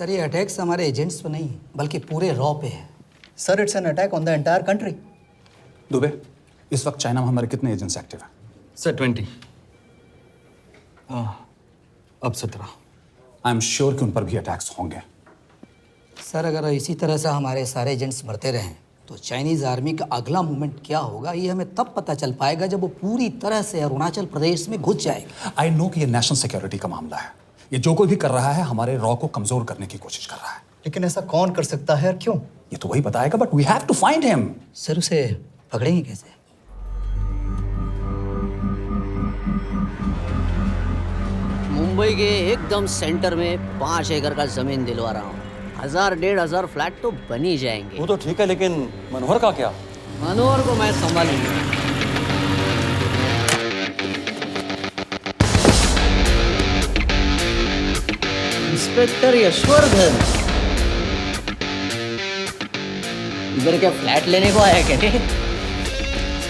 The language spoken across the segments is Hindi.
सर ये अटैक्स हमारे एजेंट्स पे नहीं बल्कि पूरे रॉ पे है। Sir it's an attack on the entire country. Dubey, इस वक्त चाइना में हमारे कितने एजेंट्स एक्टिव हैं? सर 20। अब 17। आई एम श्योर कि उन पर भी अटैक्स होंगे। सर अगर इसी तरह से हमारे सारे एजेंट्स मरते रहें तो चाइनीज आर्मी का अगला मूवमेंट क्या होगा ये हमें तब पता चल पाएगा जब वो पूरी तरह से अरुणाचल प्रदेश में घुस जाएगा। आई नो कि ये नेशनल सिक्योरिटी का मामला है। ये जो कोई भी कर रहा है हमारे रॉ को कमजोर करने की कोशिश कर रहा है। लेकिन ऐसा कौन कर सकता है और क्यों? ये तो वही बताएगा, but we have to find him. Sir उसे पकड़ेंगे कैसे? मुंबई के एकदम सेंटर में 5 एकड़ का जमीन दिलवा रहा हूँ। 1000-1500 फ्लैट तो बन ही जाएंगे। वो तो ठीक है, लेकिन मनोहर का क्या? मनोहर को मैं संभालूंगा। इंस्पेक्टर यशवर्धन, इधर क्या फ्लैट लेने को आया क्या?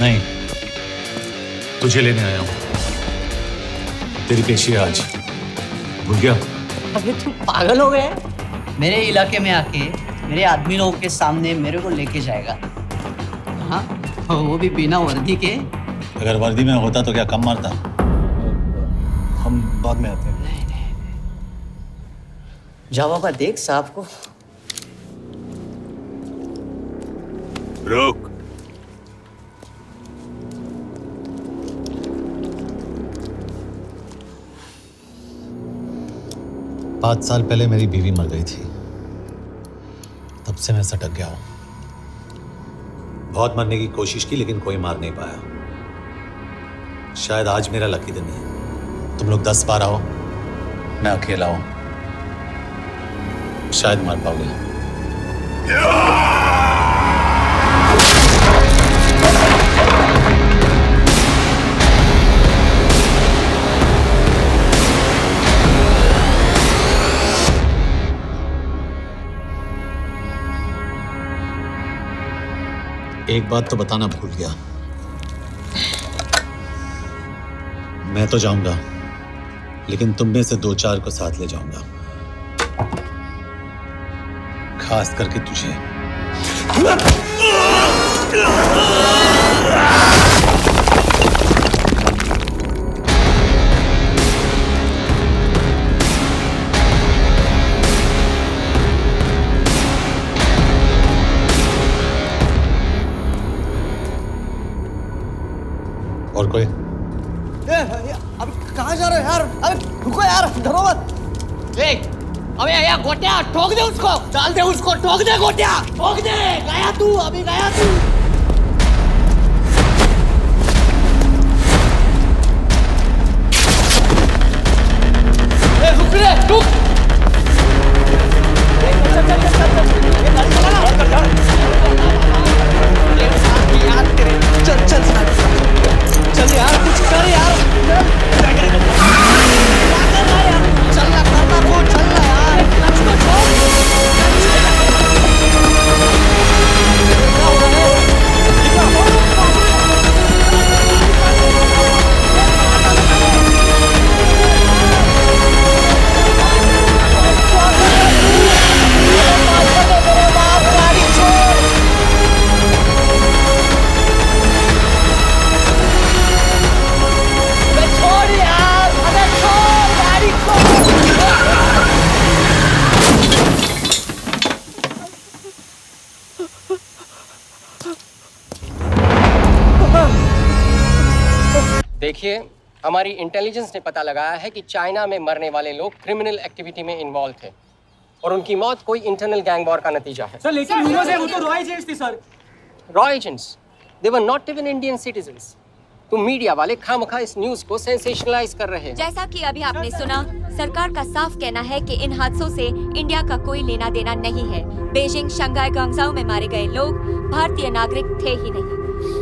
नहीं, तुझे लेने आया हूँ। तेरी पेशी है आज, भूल गया? अबे तुम पागल हो गए? मेरे इलाके में आके मेरे आदमी लोगों के सामने मेरे को लेके जाएगा? हाँ, वो भी बिना वर्दी के। अगर वर्दी में होता तो क्या कम मारता? हम बाद में आते हैं। जा बाबा, देख साहब को। रुक। पाँच साल पहले मेरी बीवी मर गई थी, तब से मैं सटक गया हूं। बहुत मरने की कोशिश की लेकिन कोई मार नहीं पाया। शायद आज मेरा लकी दिन है। तुम लोग 10 बार आओ, मैं अकेला हूं, शायद मार पाओगे। एक बात तो बताना भूल गया, मैं तो जाऊंगा लेकिन तुम में से 2-4 को साथ ले जाऊंगा, खास करके तुझे। और कोई? अब कहाँ जा रहे हो यार? अबे रुको यार, डरो मत। अबे यार गोटिया, ठोक दे उसको, डाल दे उसको, ठोक दे गोटिया, ठोक दे। गया तू, अभी गया तू। रुक रे, रुक। चल चल चल चल, ये गाड़ी चला ना। चल चल चल यार, कुछ कर यार। चलना करना को, चलना यार, कुछ तो छोड़। देखिए, हमारी इंटेलिजेंस ने पता लगाया है कि चाइना में मरने वाले लोग क्रिमिनल एक्टिविटी में इन्वॉल्व थे और उनकी मौत कोई इंटरनल गैंग वॉर का नतीजा है। सर लेकिन न्यूज़ है, वो तो रॉ एजेंट्स थी sir. Raw agents? They were not even Indian citizens. तुम मीडिया वाले खामखा इस न्यूज को सेंसेशनलाइज कर रहे हैं। जैसा कि अभी आपने सुना, सरकार का साफ कहना है कि इन हादसों से इंडिया का कोई लेना देना नहीं है। बीजिंग, शंघाई, ग्वांगझू में मारे गए लोग भारतीय नागरिक थे ही नहीं।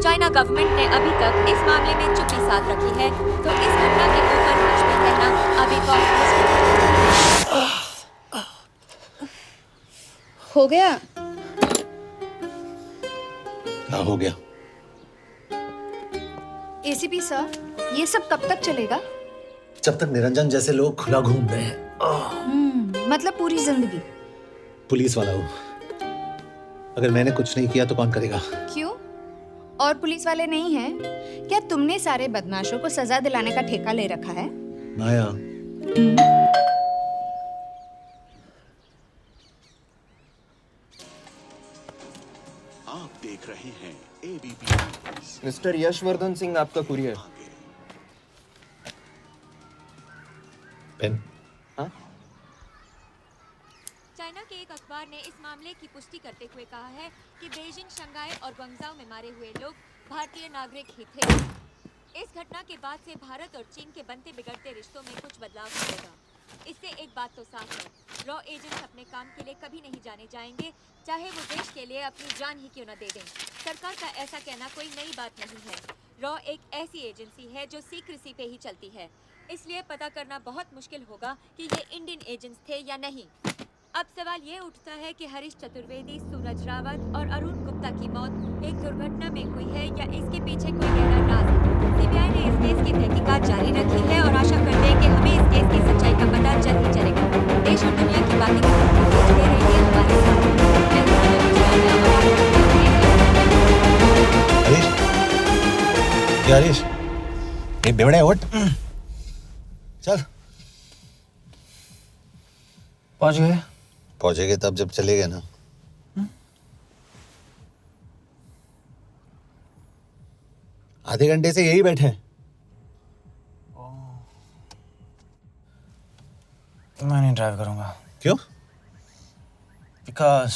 चाइना गवर्नमेंट ने अभी तक इस मामले में चुप्पी साध रखी है, तो इस घटना के ऊपर कुछ भी कहना अभी बहुत मुश्किल हो गया। क्या हो गया? एसीपी सर, ये सब कब तक चलेगा? जब तक निरंजन जैसे लोग खुला घूम रहे हैं। मतलब पूरी जिंदगी? पुलिस वाला हूँ। अगर मैंने कुछ नहीं किया तो कौन करेगा? क्यों? और पुलिस वाले नहीं हैं? क्या तुमने सारे बदमाशों को सजा दिलाने का ठेका ले रखा है? माया, आप देख रहे हैं एबीपी। मिस्टर यशवर्धन सिंह आपका कुरियर। पेन। चाइना के एक अखबार ने इस मामले की पुष्टि करते हुए कहा है कि बीजिंग, शंघाई और ग्वांगझाओ में मारे हुए लोग भारतीय नागरिक ही थे। इस घटना के बाद से भारत और चीन के बनते बिगड़ते रिश्तों में कुछ बदलाव होगा। इससे एक बात तो साफ है, रॉ एजेंट्स अपने काम के लिए कभी नहीं जाने जाएंगे, चाहे वो देश के लिए अपनी जान ही क्यों न दे दें। सरकार का ऐसा कहना कोई नई बात नहीं है। रॉ एक ऐसी एजेंसी है जो सीक्रेसी पे ही चलती है, इसलिए पता करना बहुत मुश्किल होगा कि ये इंडियन एजेंट्स थे या नहीं। अब सवाल ये उठता है कि हरीश चतुर्वेदी, सूरज रावत और अरुण गुप्ता की मौत एक दुर्घटना में हुई है या इसके पीछे कोई गहरा राज है। सीबीआई ने इस केस की तहकीकात जारी रखी है और आशा करते हैं कि हमें इस केस की सच्चाई का पता जल्द ही चलेगा। देश और दुनिया की बातें दे रही है हमारे साथ। हरीश, ये बेवड़े उठ, चल। पहुंचेंगे तब जब चलेंगे ना। आधे घंटे से यही बैठे हैं। मैं नहीं ड्राइव करूंगा। क्यों? Because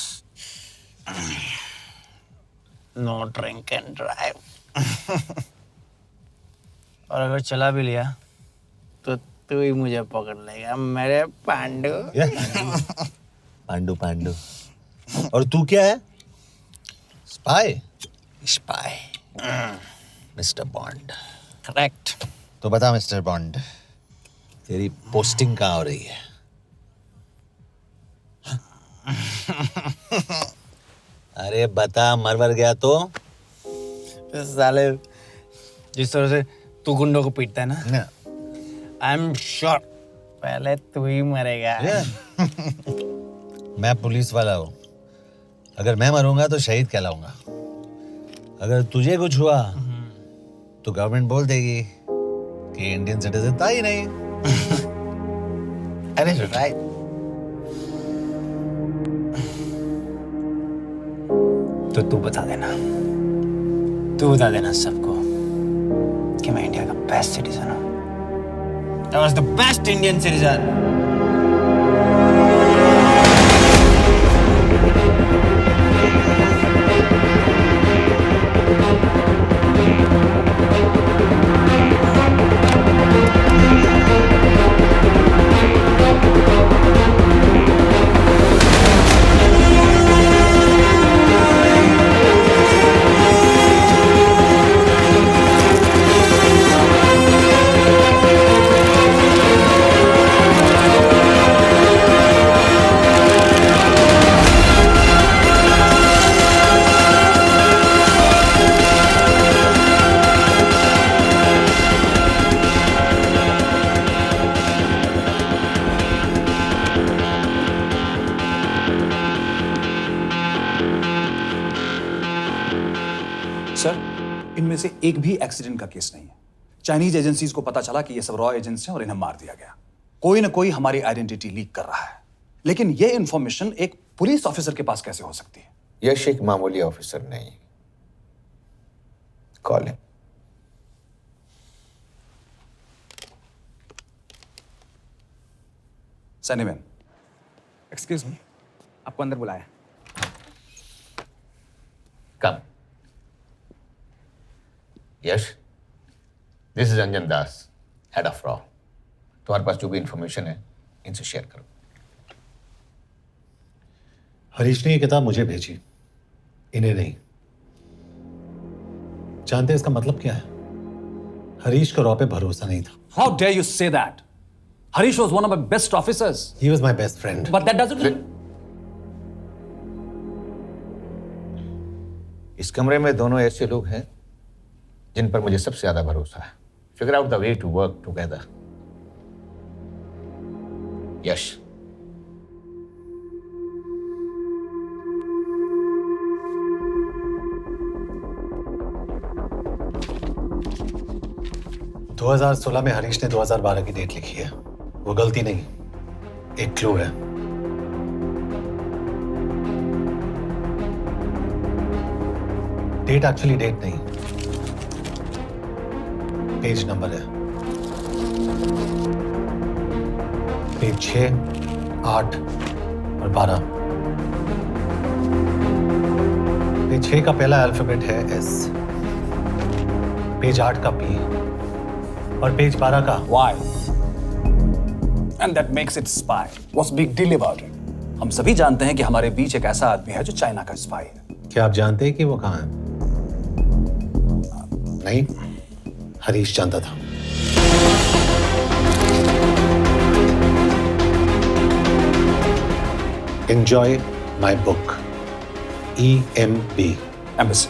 no drink and drive. और अगर चला भी लिया तो तू ही मुझे पकड़ लेगा मेरे पांडू। पांडू पांडू। और तू क्या है? Spy? Spy. Mister bond. Correct. तो बता मिस्टर बॉन्ड, तेरी पोस्टिंग कहाँ हो रही है? अरे बता, मरवर गया तो? साले जिस तरह से तू गुंडों को पीटता है ना, आई एम श्योर पहले तू ही मरेगा। मैं पुलिस वाला हूँ, अगर मैं मरूंगा तो शहीद कहलाऊंगा। अगर तुझे कुछ हुआ तो गवर्नमेंट बोल देगी कि इंडियन सिटीजन था ही नहीं। अरे राइट। तो तू बता देना सबको कि मैं इंडिया का बेस्ट सिटीजन हूँ। I was the best Indian citizen. Sir, इनमें से एक भी एक्सीडेंट का केस नहीं है। चाइनीज एजेंसीज को पता चला कि ये सब रॉ एजेंट्स हैं और इन्हें मार दिया गया। कोई ना कोई हमारी आइडेंटिटी लीक कर रहा है, लेकिन ये इंफॉर्मेशन एक पुलिस ऑफिसर के पास कैसे हो सकती है? यश एक मामूली ऑफिसर नहीं। Call him. सनीमैन, एक्सक्यूज मी, आपको अंदर बुलाया। Come. Yash, this is Anjan Das, head of रॉ। तुम्हारे पास जो भी इंफॉर्मेशन है इनसे शेयर करो। हरीश ने ये किताब मुझे भेजी, इन्हें नहीं। जानते हैं इसका मतलब क्या है? हरीश को रॉ पे भरोसा नहीं था। How dare you say that? Harish was one of my best officers. He was my best friend. But that doesn't mean... इस कमरे में दोनों ऐसे लोग हैं जिन पर मुझे सबसे ज्यादा भरोसा है। Figure out the way to work together. Yash, 2016 में हरीश ने 2012 की डेट लिखी है। वो गलती नहीं, एक क्लू है। डेट एक्चुअली डेट नहीं, पेज नंबर है। पेज 6, 8 और 12। पेज 6 का पहला अल्फाबेट है S, पेज 8 का P और पेज 12 का Why? And that makes it spy. What's big deal about it? हम सभी जानते हैं कि हमारे बीच एक ऐसा आदमी है जो चाइना का स्पाई है। क्या आप जानते हैं कि वो कहाँ है? नहीं, हरीश जानता था। Enjoy my book. EMB. Embassy.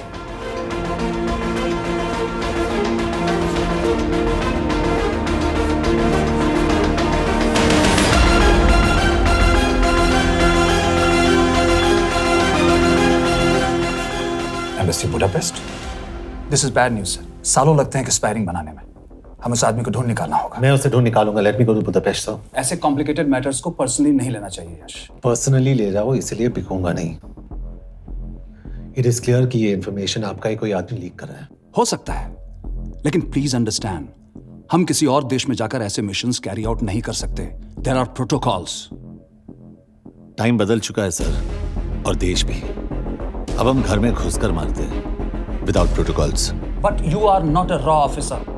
Embassy Budapest. This is bad news, sir. सालों लगते हैं कि स्पायरिंग बनाने में। हमें उस आदमी को ढूंढ निकालना होगा। मैं उसे ढूंढ निकालूंगा। Let me go to Budapest sir. ऐसे कॉम्प्लिकेटेड मैटर्स को पर्सनली नहीं लेना चाहिए यश। पर्सनली ले जाओ, इसलिए बिकूंगा नहीं। इट इज क्लियर कि ये इंफॉर्मेशन आपका ही कोई आदमी लीक कर रहा है। हो सकता है, लेकिन प्लीज अंडरस्टैंड, हम किसी और देश में जाकर ऐसे मिशंस कैरी आउट नहीं कर सकते। There are protocols. टाइम बदल चुका है सर, और देश भी। अब हम घर में घुसकर मारते हैं without protocols. But you are not a रॉ ऑफिसर,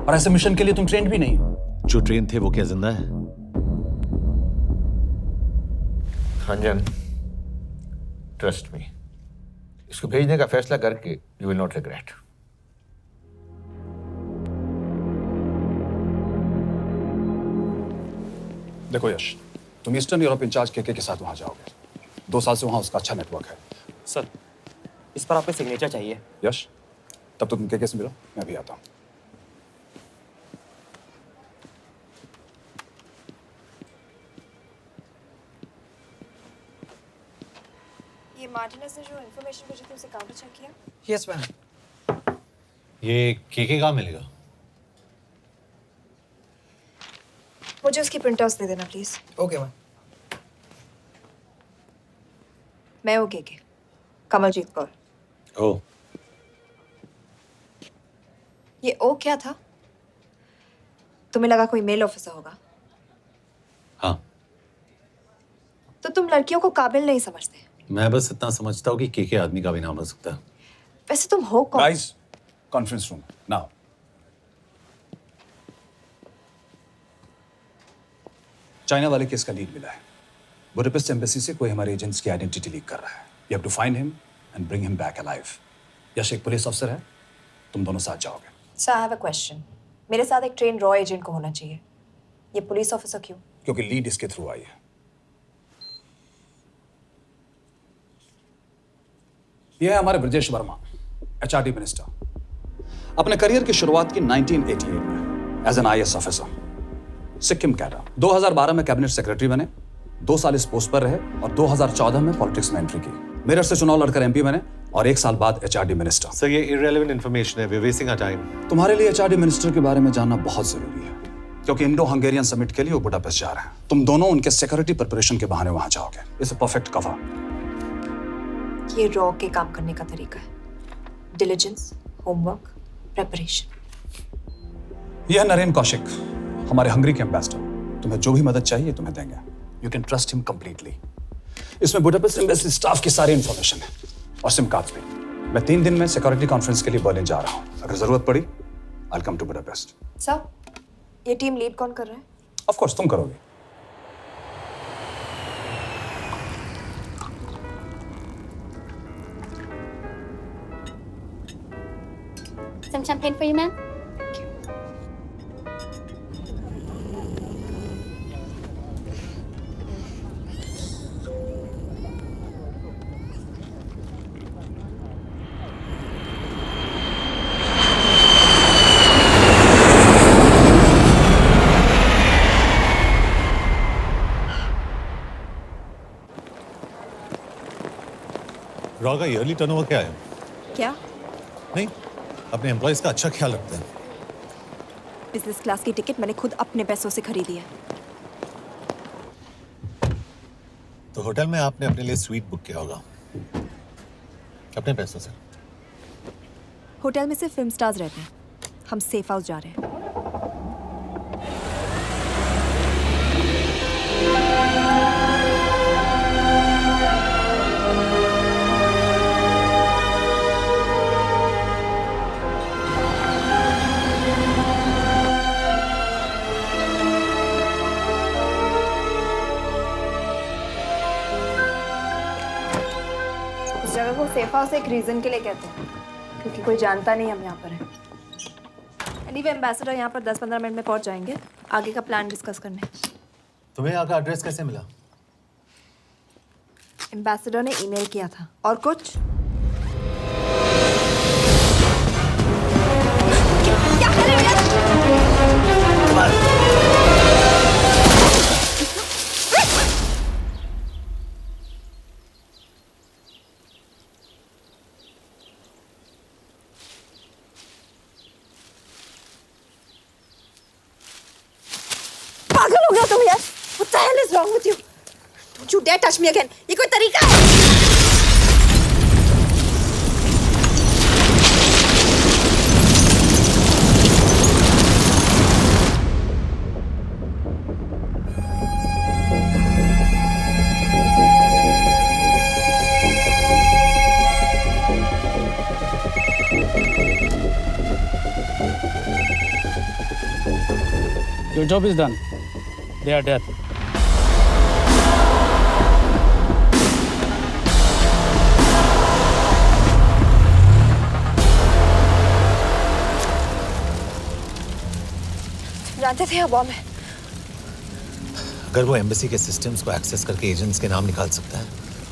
और ऐसे मिशन के लिए तुम ट्रेंड भी नहीं हो। जो ट्रेन थे वो क्या जिंदा है? रंजन, ट्रस्ट मी, इसको भेजने का फैसला करके यू विल नॉट रिग्रेट। देखो यश, तुम ईस्टर्न यूरोप इंचार्ज के साथ वहां जाओगे। 2 साल से वहां उसका अच्छा नेटवर्क है। सर, इस पर आपका सिग्नेचर चाहिए। यश, तब तो तुम के से मिलो, मैं भी आता हूं। ये मार्टिनेस ने जो इन्फॉर्मेशन भेजी थी उसे काउंटर चेक किया? Yes ma'am. ये के कहाँ मिलेगा? मुझे उसकी प्रिंटआउट्स दे देना प्लीज। Okay ma'am. मैं हूँ के कमलजीत कौर। ओ, ये ओ क्या था? तुम्हें लगा कोई मेल ऑफिसर होगा? हाँ। तो तुम लड़कियों को काबिल नहीं समझते? मैं बस इतना समझता हूँ कि के आदमी का भी नाम हो सकता है। वैसे तुम हो कौन? Guys, conference room now. China वाले केस का लीड मिला है। बुडापेस्ट एम्बेसी से कोई हमारे एजेंट्स की आइडेंटिटी लीक कर रहा है। You have to find him and bring him back alive. Yash एक पुलिस अफसर है, तुम दोनों साथ जाओगे। Sir, I have a question. मेरे साथ एक ट्रेन रॉ एजेंट को होना चाहिए। ये पुलिस ऑफिसर क्यों? क्योंकि लीड इसके थ्रू आई है। यह है हमारे ब्रजेश वर्मा, एचआरडी मिनिस्टर। अपने करियर की शुरुआत की 1988 में as an IAS officer, Sikkim cadre. 2012 में कैबिनेट सेक्रेटरी बने, 2 साल इस पोस्ट पर रहे और 2014 में पॉलिटिक्स में एंट्री की। मेरठ से चुनाव लड़कर एमपी बने और 1 साल बाद एचआरडी मिनिस्टर। सर, ये इररिलेवेंट इंफॉर्मेशन है, we are wasting our time. तुम्हारे लिए एचआरडी मिनिस्टर के बारे में जानना बहुत जरूरी है, क्योंकि इंडो हंगेरियन समिट के लिए वो बुडापेस्ट जा रहे हैं। तुम दोनों उनके सिक्योरिटी प्रिपरेशन के बहाने वहां जाओगे। It's a perfect cover. ये रॉ के काम करने का तरीका है। Diligence, homework, preparation. यह नरेन कौशिक, हमारे हंगरी के एम्बेसडर। तुम्हें जो भी मदद चाहिए तुम्हें देंगे। You can trust him completely. इसमें बुडापेस्ट एम्बेसी स्टाफ की सारी इंफॉर्मेशन है और सिम कार्ड्स भी। मैं 3 दिन में सिक्योरिटी कॉन्फ्रेंस के लिए बर्लिन जा रहा हूँ। अगर जरूरत पड़ी, I will come to Budapest. Sir, ये टीम लीड कौन कर रहा है? ऑफ कोर्स तुम करोगे। Some champagne for you, ma'am? Raw का ईयरली टर्नओवर क्या है? क्या? नहीं, अपने एम्प्लॉइज का अच्छा ख्याल रखते हैं। बिजनेस क्लास की टिकट मैंने खुद अपने पैसों से खरीदी है। तो होटल में आपने अपने लिए स्वीट बुक किया होगा अपने पैसों से। होटल में सिर्फ फिल्म स्टार्स रहते हैं, हम सेफ हाउस जा रहे हैं। इस जगह को सेफ हाउस एक रीजन के लिए कहते हैं, क्योंकि कोई जानता नहीं हम यहाँ पर हैं। एनीवे एम्बेसडर यहाँ पर 10-15 मिनट में पहुँच जाएंगे आगे का प्लान डिस्कस करने। तुम्हें यहाँ का एड्रेस कैसे मिला? एम्बेसडर ने ईमेल किया था। और कुछ? पागल हो गया तुम यार? What the hell is wrong with you? Don't you dare touch me again. ये कोई तरीका है? Your job is done. They are dead. जानते थे बॉम्ब है। अगर वो एम्बेसी के सिस्टम्स को एक्सेस करके एजेंट्स के नाम निकाल सकता है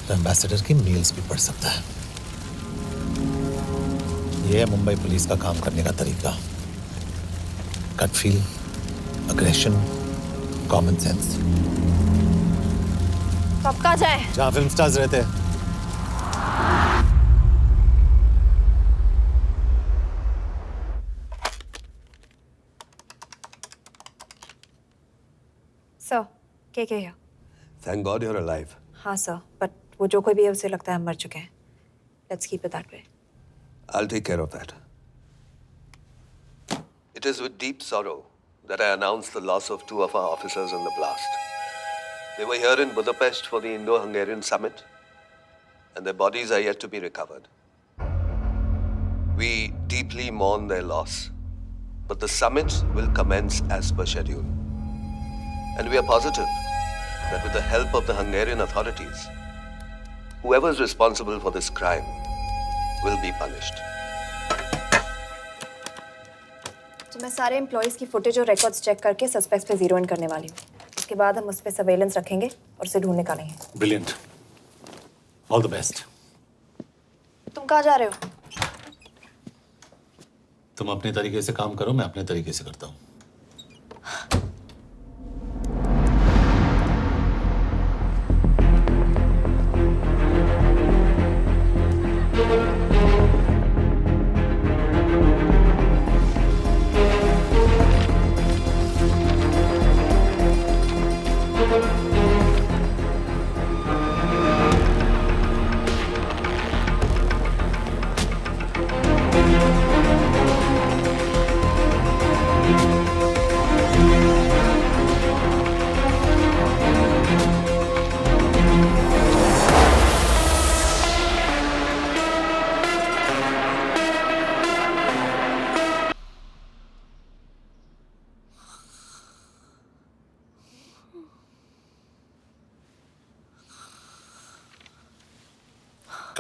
तो एम्बेसडर की मेल्स भी पढ़ सकता है। ये है मुंबई पुलिस का काम करने का तरीका। Gut feel, aggression, common sense. कब कहाँ जाए? जहाँ फिल्म स्टार्स रहते हैं। सर, के here? Thank God you're alive. हाँ सर, बट वो जो कोई भी है उसे लगता है हम मर चुके हैं। Let's keep it that way. I'll take care of that. It is with deep sorrow that I announce the loss of 2 of our officers in the blast. They were here in Budapest for the Indo-Hungarian summit, and their bodies are yet to be recovered. We deeply mourn their loss, but the summit will commence as per schedule. And we are positive that with the help of the Hungarian authorities, whoever is responsible for this crime will be punished. तो मैं सारे एम्प्लॉइज की फुटेज और रिकॉर्ड्स चेक करके सस्पेक्ट्स पे जीरो इन करने वाली हूँ। उसके बाद हम उस पे सर्वेलेंस रखेंगे और उसे ढूंढ निकालेंगे। Brilliant, all the best. तुम कहाँ जा रहे हो? तुम अपने तरीके से काम करो, मैं अपने तरीके से करता हूँ।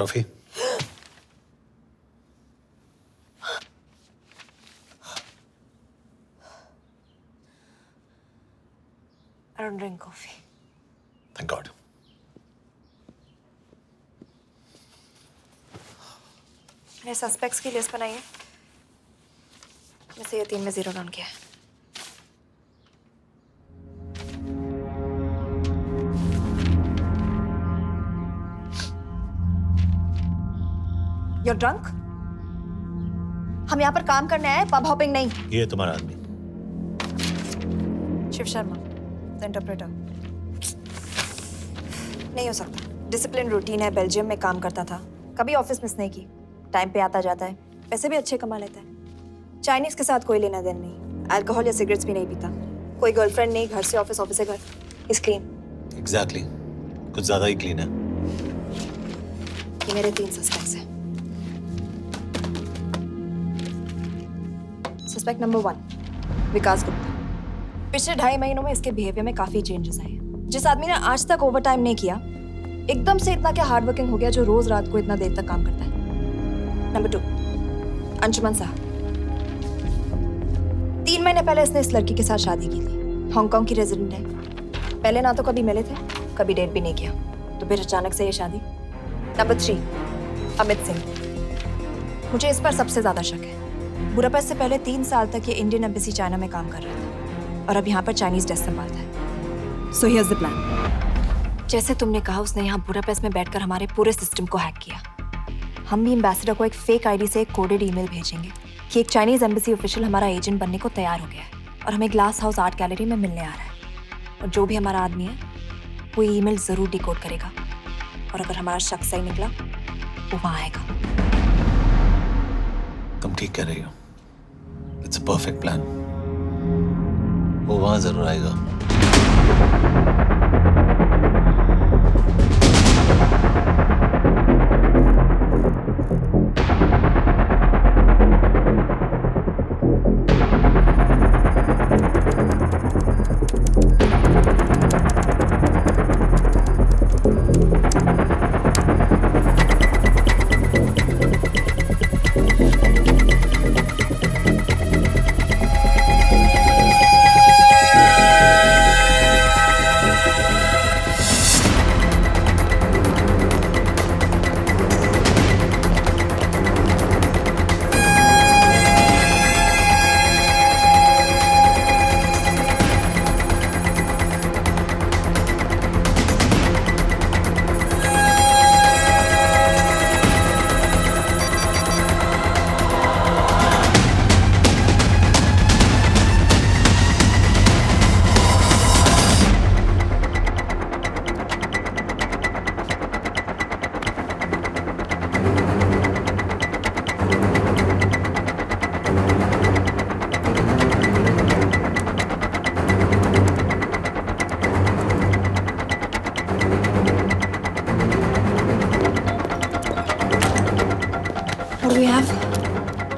Coffee? I don't drink coffee. Thank God. मैंने सस्पेक्ट्स की लिस्ट बनाई है। वैसे ये 3 में जीरो डाउन किया है। You're drunk? हम यहाँ पर काम करने आए, पब हॉपिंग नहीं। ये तुम्हारा आदमी। Shiv Sharma, the interpreter. नहीं हो सकता। डिसिप्लिन रूटीन है, बेल्जियम में काम करता था, कभी ऑफिस मिस नहीं की, टाइम पे आता जाता है, पैसे भी अच्छे कमा लेता है। चाइनीज के साथ कोई लेना देना नहीं, अल्कोहल या सिगरेट्स भी नहीं पीता, कोई गर्लफ्रेंड नहीं, घर से ऑफिस, ऑफिस से घर, इज क्लीन। एग्जैक्टली, कुछ ज्यादा ही क्लीन है। ये मेरे 3 सस्पेक्ट्स हैं। सस्पेक्ट नंबर 1, विकास गुप्ता। पिछले 2.5 महीनों में इसके बिहेवियर में काफी चेंजेस आए हैं। जिस आदमी ने आज तक ओवर टाइम नहीं किया, एकदम से इतना क्या हार्ड वर्किंग हो गया जो रोज रात को इतना देर तक काम करता है। नंबर 2, अंशुमन साहब। 3 महीने पहले इसने इस लड़की के साथ शादी की थी, हांगकांग की रेजिडेंट है। पहले ना तो कभी मिले थे, कभी डेट भी नहीं किया, तो फिर अचानक से ये शादी। नंबर 3, अमित सिंह। मुझे इस पर सबसे ज्यादा शक है। बुडापेस्ट से पहले 3 साल तक ये इंडियन एम्बेसी चाइना में काम कर रहा था और अब यहाँ पर चाइनीज डेस्क संभालता है। So here's the plan. जैसे तुमने कहा, उसने यहाँ बुडापेस्ट में बैठकर हमारे पूरे सिस्टम को हैक किया। हम भी एम्बेसडर को एक फेक आईडी से एक कोडेड ईमेल भेजेंगे कि एक चाइनीज एम्बेसी ऑफिशियल हमारा एजेंट बनने को तैयार हो गया है और हमें ग्लास हाउस आर्ट गैलरी में मिलने आ रहा है। और जो भी हमारा आदमी है वो ईमेल जरूर डिकोड करेगा और अगर हमारा शक सही निकला वो वहाँ आएगा। तुम ठीक कह रही हो। It's a perfect plan. वो वहां जरूर आएगा।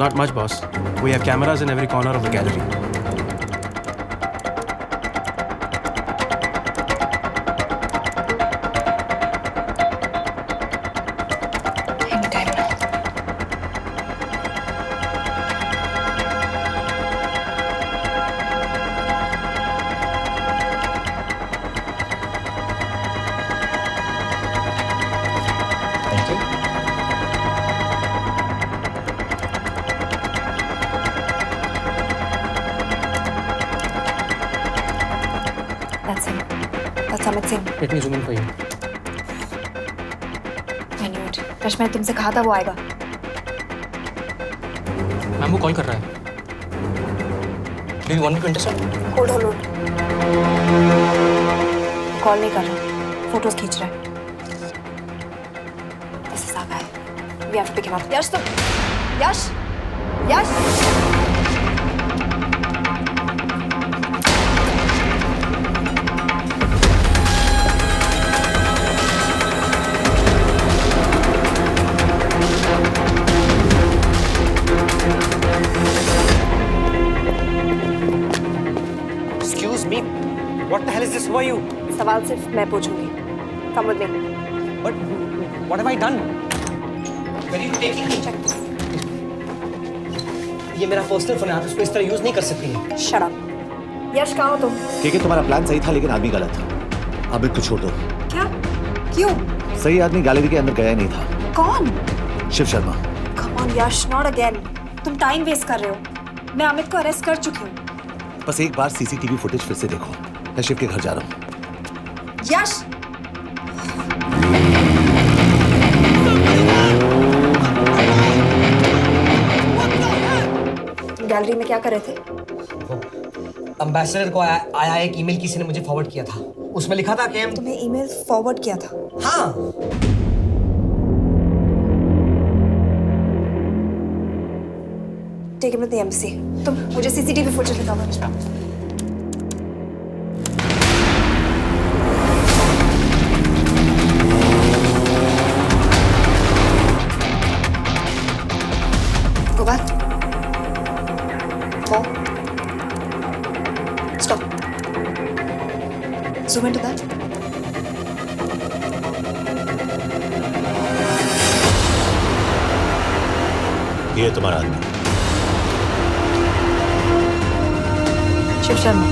Not much, boss. We have cameras in every corner of the gallery. Anytime now. That's him. That's Amit Singh. Let me zoom in for you. I knew it. Rush, मैंने तुमसे कहा था वो आएगा। मैम, वो कॉल कर रहा है। Do you want me to intercept? Hold. Call नहीं कर रहा, फोटोज खींच रहा है। This is our guy. We have to pick him up. यश, तुम यश। Excuse me. What the hell is this? Who are you? सवाल सिर्फ मैं पूछूंगी। Come with me. But what have I done? Where are you taking me? ये मेरा पर्सनल फोन है, आप इसको इस तरह यूज नहीं कर सकती हैं। Shut up. यश, कहाँ हो तुम? ठीक है, तुम्हारा प्लान सही था लेकिन आदमी गलत था। अब इसको छोड़ दो। क्या? क्यों? सही आदमी गैलरी के अंदर गया नहीं था। कौन? Shiv Sharma. Come on Yash, not again. तुम टाइम वेस्ट कर रहे हो। मैं अमित को अरेस्ट कर चुकी हूँ। बस एक बार सीसीटीवी फुटेज फिर से देखो। मैं शिव के घर जा रहा हूँ। यश! गैलरी में क्या कर रहे थे? एम्बेसडर को आया एक ईमेल किसी ने मुझे फॉरवर्ड किया था। उसमें लिखा था कि तुम्हें ईमेल फॉरवर्ड किया था? हाँ। Take it with the embassy. तुम मुझे सीसीटीवी फुटेज दिखाओ। Go back. Four. Stop. Zoom into that. ये तुम्हारा आदमी शिव शर्मा।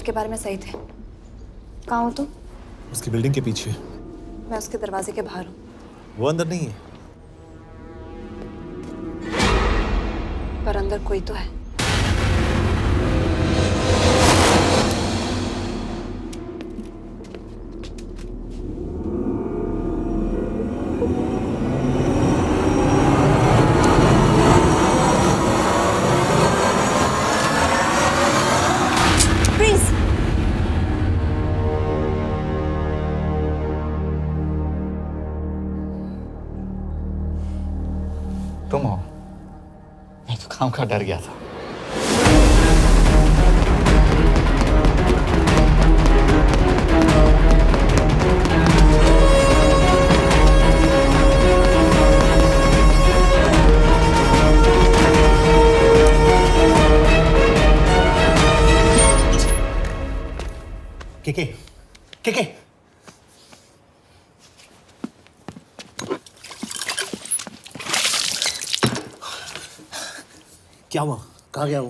के बारे में सही थे। कहाँ हो तुम? उसकी बिल्डिंग के पीछे। मैं उसके दरवाजे के बाहर हूँ। वो अंदर नहीं है। पर अंदर कोई तो है। तुम हो? मैं तो काम का डर गया था। के क्या हुआ? कहाँ गया वो?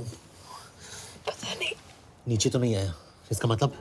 पता नहीं। नीचे तो नहीं आया, इसका मतलब?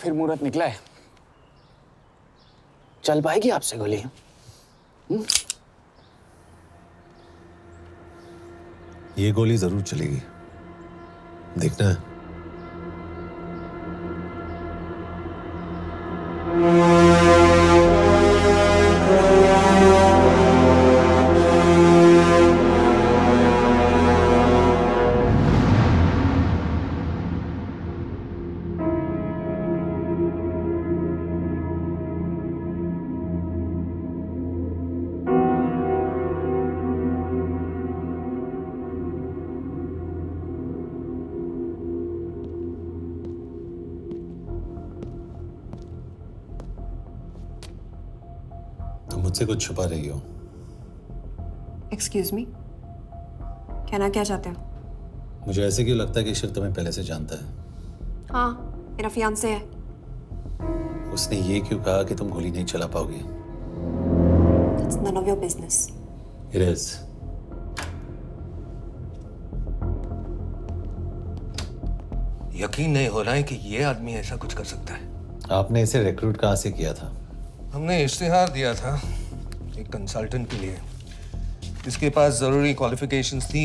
फिर मुहूर्त निकला है। चल पाएगी आपसे गोली? ये गोली जरूर चलेगी। देखना है। तुम मुझसे कुछ छुपा रही हो। एक्सक्यूज मी, कहना क्या चाहते हो? मुझे ऐसे क्यों लगता है कि शिव तुम्हें पहले से जानता है? हाँ, मेरा फियांसे है। उसने ये क्यों कहा कि तुम गोली नहीं चला पाओगी? It's none of your business. It is. यकीन नहीं हो रहा है कि ये आदमी ऐसा कुछ कर सकता है। आपने इसे रिक्रूट कहाँ से किया था? हमने इश्तिहार दिया था एक कंसल्टेंट के लिए, जिसके पास जरूरी क्वालिफिकेशंस थी।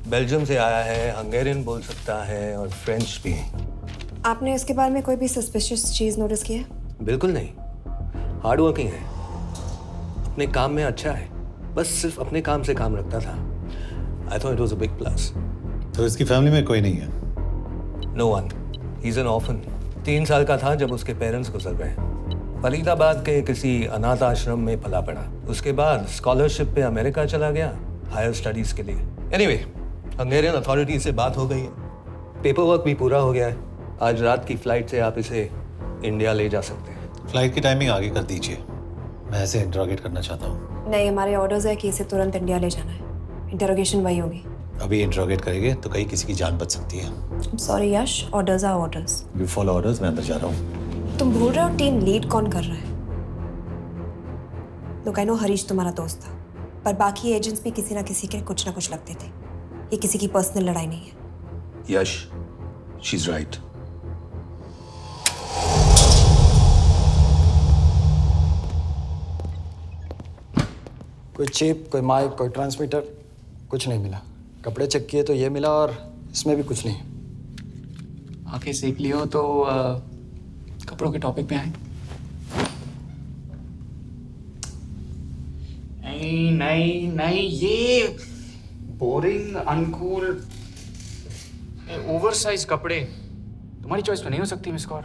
बेल्जियम से आया है, हंगेरियन बोल सकता है और फ्रेंच भी। आपने इसके बारे में कोई भी सस्पिशियस चीज नोटिस की है? बिल्कुल नहीं, हार्ड वर्किंग है, अपने काम में अच्छा है, बस सिर्फ अपने काम से काम रखता था। I thought it was a big plus. तो इसकी फैमिली में कोई नहीं है? No one, he is an orphan. 3 साल का था जब उसके पेरेंट्स गुजर गए। फरीदाबाद के किसी अनाथ आश्रम में पला पड़ा। उसके बाद स्कॉलरशिप पे अमेरिका चला गया हायर स्टडीज के लिए। एनीवे, हंगेरियन अथॉरिटी से बात हो गई है, पेपर वर्क भी पूरा हो गया है। आज रात की फ्लाइट से आप इसे इंडिया ले जा सकते हैं। फ्लाइट की टाइमिंग आगे कर दीजिए, मैं इसे इंट्रोगेट करना चाहता हूँ। नहीं, हमारे ऑर्डर्स है कि इसे तुरंत इंडिया ले जाना है। इंटरोगेशन वही होगी। अभी इंट्रोगेट करेंगे तो कहीं किसी की जान बच सकती है। Sorry Yash, orders are orders. You follow orders, मैं अंदर जा रहा हूँ। तुम भूल रहे हो टीम लीड कौन कर रहा है? लोग, आई नो हरीश तुम्हारा दोस्त था, पर बाकी एजेंट्स भी किसी ना किसी के कुछ ना कुछ लगते थे। ये किसी की पर्सनल लड़ाई नहीं है। यश, शी इज राइट। कोई चिप, कोई माइक, कोई ट्रांसमीटर, कुछ नहीं मिला। कपड़े चेक किए तो ये मिला और इसमें भी कुछ नहीं। आंखें सेक लियो तो कपड़ों के टॉपिक पे आए। नहीं नहीं नहीं, ये बोरिंग, अनकूल, ओवरसाइज कपड़े तुम्हारी चॉइस में नहीं हो सकती मिस कौर।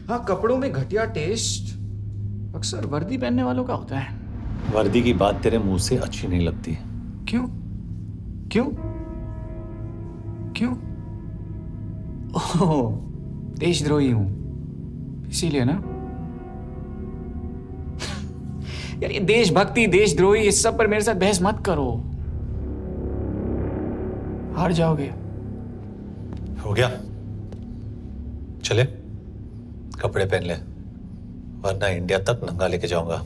हाँ, कपड़ों में घटिया टेस्ट अक्सर वर्दी पहनने वालों का होता है। वर्दी की बात तेरे मुंह से अच्छी नहीं लगती। क्यों क्यों क्यों? ओह, देशद्रोही हूं इसीलिए ना। यार ये देशभक्ति, देशद्रोही, इस सब पर मेरे साथ बहस मत करो, हार जाओगे। हो गया, चले कपड़े पहन ले, वरना इंडिया तक नंगा लेके जाऊंगा।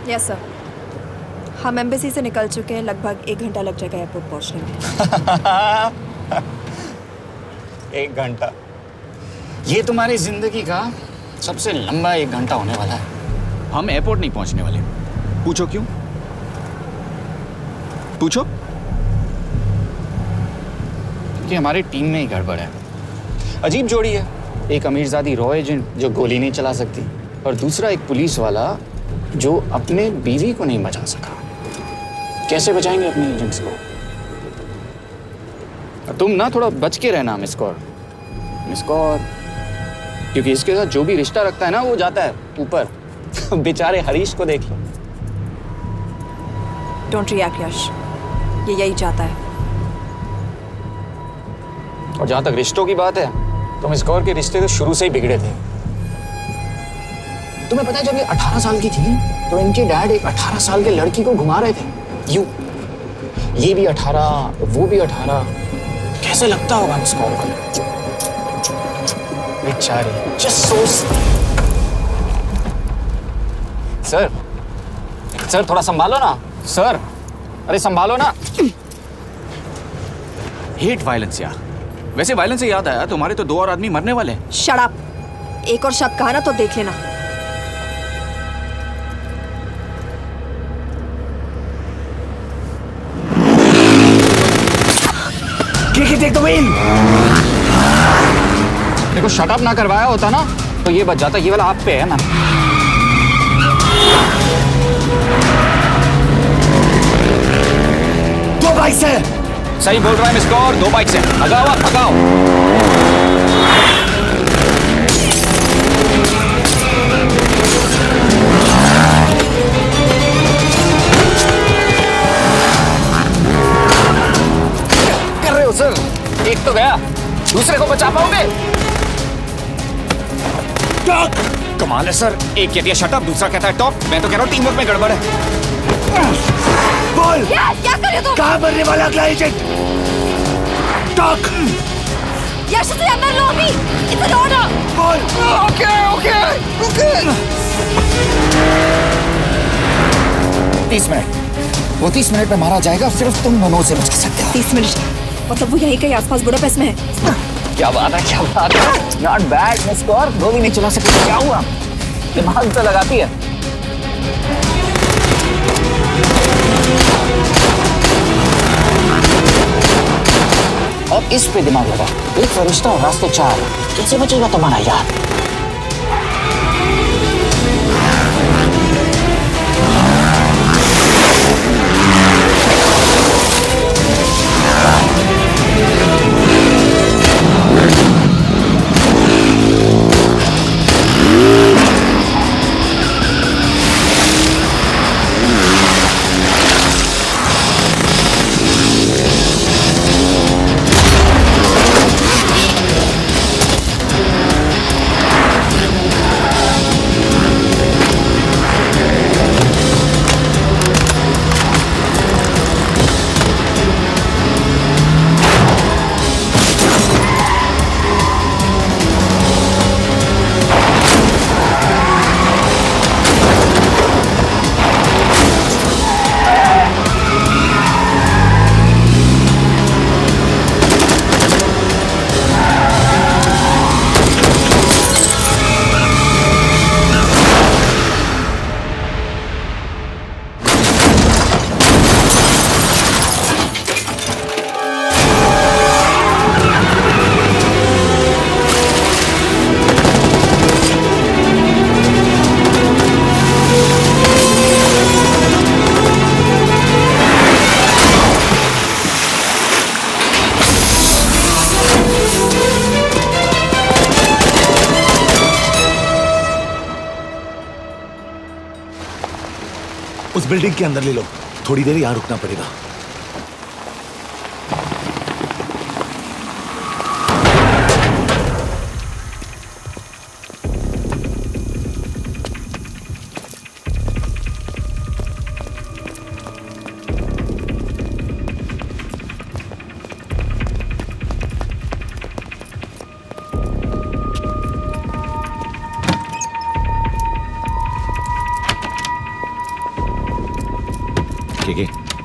यस सर, हम एम्बेसी से निकल चुके हैं। लगभग 1 घंटा लग जाएगा एयरपोर्ट पहुंचने में। 1 घंटा? ये तुम्हारी जिंदगी का सबसे लंबा 1 घंटा होने वाला है। हम एयरपोर्ट नहीं पहुंचने वाले। पूछो क्यों? पूछो। क्योंकि हमारी टीम में ही गड़बड़ है। अजीब जोड़ी है, एक अमीरजादी रॉ एजेंट जो गोली नहीं चला सकती, और दूसरा एक पुलिस वाला जो अपने बीवी को नहीं बचा सका। कैसे बचाएंगे अपने एजेंट्स को? तुम ना थोड़ा बच के रहना मिस कौर, क्योंकि इसके साथ जो भी रिश्ता रखता है ना वो जाता है ऊपर। बेचारे हरीश को देख लो। डोंट रिएक्ट यश, ये यही चाहता है। और जहां तक रिश्तों की बात है तो मिस कौर के रिश्ते तो शुरू से ही बिगड़े थे। तुम्हें पता है जब ये 18 साल की थी तो इनके डैड एक 18 साल के लड़की को घुमा रहे थे। ये भी 18, वो भी 18। कैसे लगता होगा मिस कॉल को? बेचारी, जस्ट सो। सर थोड़ा संभालो ना सर। अरे संभालो ना। हेट वायलेंस यार। वैसे वायलेंस से याद आया, तुम्हारे तो 2 और आदमी मरने वाले हैं। Shut up. एक और शब्द कहा ना तो देख लेना। देखो शट अप ना करवाया होता ना तो ये बच जाता। ये वाला आप पे है मैम। दो बाइक से। सही बोल रहा है मिस कौर, 2 बाइक से। भगाओ आप, भगाओ। कर रहे हो सर? एक तो गया, दूसरे को बचा पाओगे? टॉक। कमाल है सर। एक कहती है शट अप, दूसरा कहता है टॉक। मैं तो कह रहा हूँ टीम वर्क में गड़बड़ है। बोल। क्या कर रहे हो तुम? कहाँ मरने वाला अगला एजेंट? टॉक। यश से अंदर लो अभी। It's an order. बोल। ओके। 30 मिनट। वो 30 मिनट में मारा जाएगा, सिर्फ तुम दोनों से बच सकते हो। 30 मिनट मतलब वो यहीं कहीं आसपास बुडापेस्ट में है। क्या बात है, क्या बात है। Not bad miss Kaur. गोली नहीं चला सकती। क्या हुआ? दिमाग तो लगाती है। और इस पे दिमाग लगा। एक फरिश्ता और रास्ते 4। कैसे बचेगा तुम्हारा यार? उस बिल्डिंग के अंदर ले लो। थोड़ी देर यहां रुकना पड़ेगा।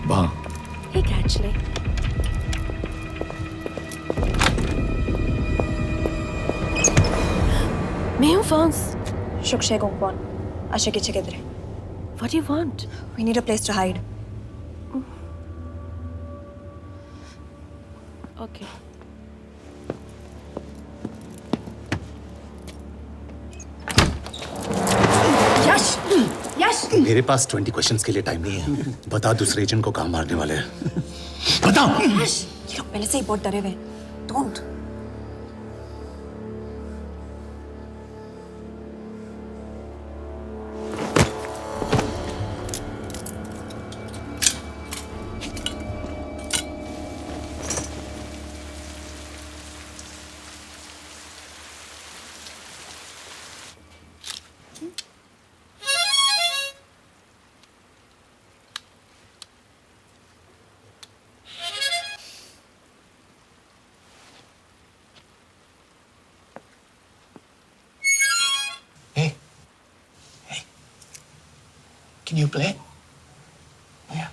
वहां Hey, actually. मैं हूँ फ्रांस। शुक्शे गोंगपॉन। आशा की जगह इधर है। What do you want? We need a place to hide. Okay. यश! यश! मेरे पास 20 क्वेश्चंस के लिए टाइम नहीं है। बता दूसरे एजेंट को कहाँ मारने वाले हैं। बता। यश! ये लोग पहले से ही बहुत डरे हुए हैं। Don't. Can you play? Oh, yeah.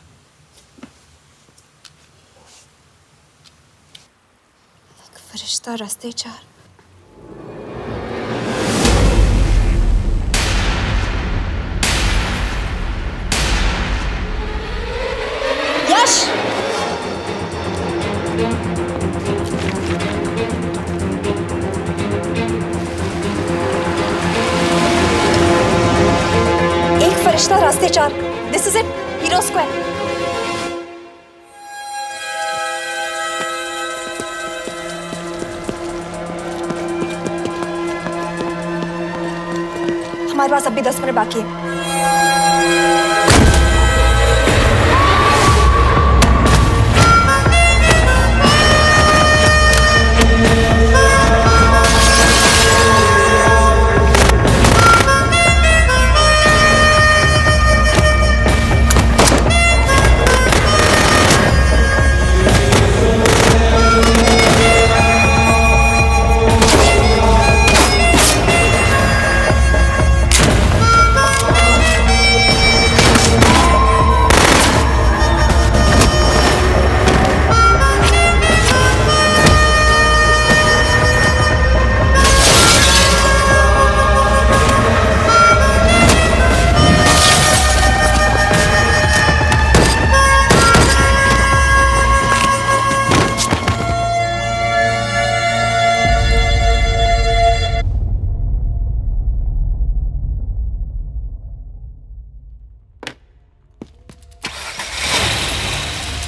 फरिश्ता रास्ते चार। यश! एक फरिश्ता रास्ते चार। This is it, hero square. हमारे पास अभी 10 मिनट बाकी है।